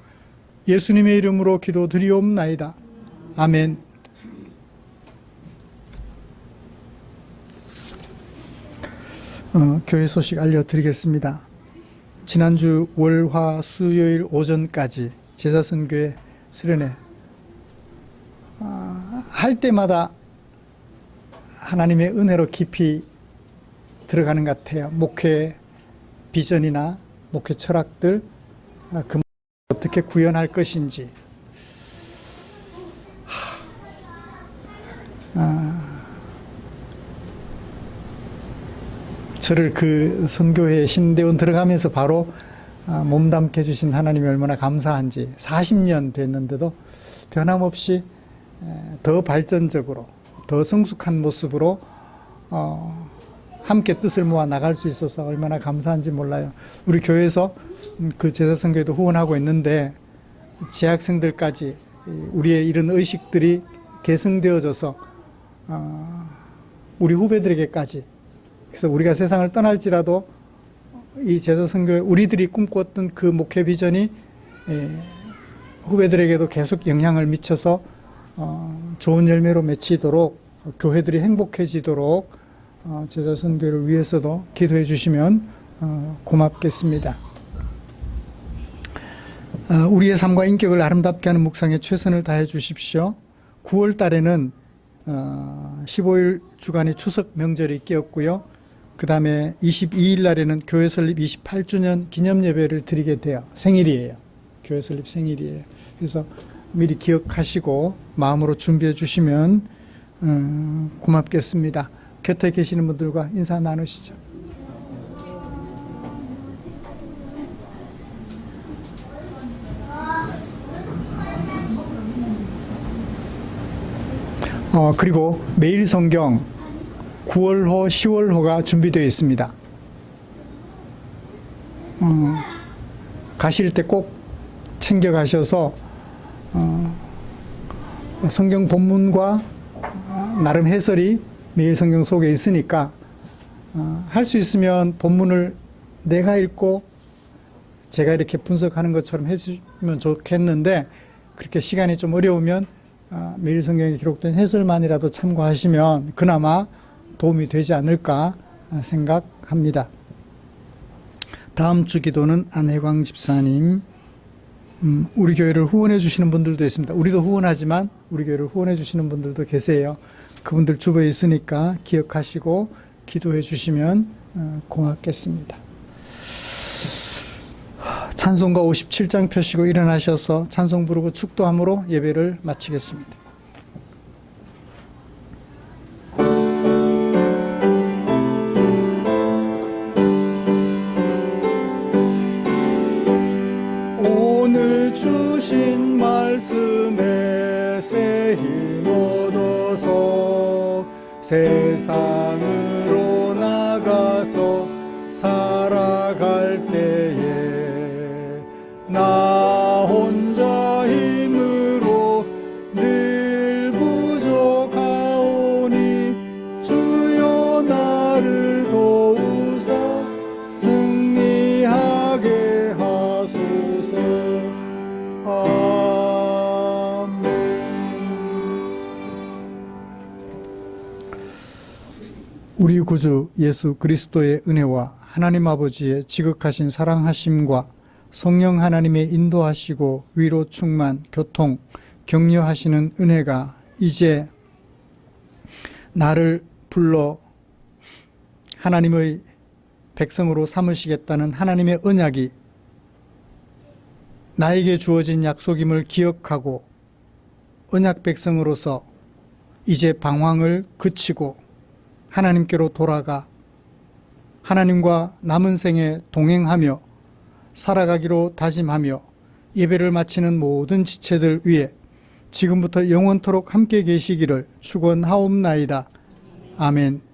예수님의 이름으로 기도드리옵나이다. 아멘. 교회 소식 알려드리겠습니다. 지난주 월, 화, 수요일 오전까지 제자선교회 수련회 할 때마다 하나님의 은혜로 깊이 들어가는 것 같아요. 목회 비전이나 목회 철학들, 그 어떻게 구현할 것인지, 저를 그 선교회 신대원 들어가면서 바로 몸담게 해주신 하나님이 얼마나 감사한지 40년 됐는데도 변함없이 더 발전적으로 더 성숙한 모습으로 함께 뜻을 모아 나갈 수 있어서 얼마나 감사한지 몰라요. 우리 교회에서 그 제자선교회도 후원하고 있는데 재학생들까지 우리의 이런 의식들이 계승되어져서 우리 후배들에게까지, 그래서 우리가 세상을 떠날지라도 이 제자선교회 우리들이 꿈꿨던 그 목회 비전이 후배들에게도 계속 영향을 미쳐서 좋은 열매로 맺히도록, 교회들이 행복해지도록 제자선교회를 위해서도 기도해 주시면 고맙겠습니다. 우리의 삶과 인격을 아름답게 하는 묵상에 최선을 다해 주십시오. 9월 달에는 15일 주간의 추석 명절이 끼었고요. 그 다음에 22일 날에는 교회 설립 28주년 기념 예배를 드리게 돼요. 생일이에요. 교회 설립 생일이에요. 그래서 미리 기억하시고 마음으로 준비해 주시면 고맙겠습니다. 곁에 계시는 분들과 인사 나누시죠. 그리고 매일 성경 9월호, 10월호가 준비되어 있습니다. 가실 때 꼭 챙겨가셔서 성경 본문과 나름 해설이 매일 성경 속에 있으니까 할 수 있으면 본문을 내가 읽고 제가 이렇게 분석하는 것처럼 해주면 좋겠는데, 그렇게 시간이 좀 어려우면 매일 성경에 기록된 해설만이라도 참고하시면 그나마 도움이 되지 않을까 생각합니다. 다음 주 기도는 안혜광 집사님, 우리 교회를 후원해 주시는 분들도 있습니다. 우리도 후원하지만 우리 교회를 후원해 주시는 분들도 계세요. 그분들 주변에 있으니까 기억하시고 기도해 주시면 고맙겠습니다. 찬송가 57장 펴시고 일어나셔서 찬송 부르고 축도함으로 예배를 마치겠습니다. 오늘 주신 말씀에 새 힘 얻어서 세상으로 나가서 살아갈 때에 나 혼자 힘으로 늘 부족하오니 주여 나를 아멘. 우리 구주 예수 그리스도의 은혜와 하나님 아버지의 지극하신 사랑하심과 성령 하나님의 인도하시고 위로 충만, 교통, 격려하시는 은혜가 이제 나를 불러 하나님의 백성으로 삼으시겠다는 하나님의 언약이 나에게 주어진 약속임을 기억하고 언약 백성으로서 이제 방황을 그치고 하나님께로 돌아가 하나님과 남은 생에 동행하며 살아가기로 다짐하며 예배를 마치는 모든 지체들 위해 지금부터 영원토록 함께 계시기를 축원하옵나이다. 아멘.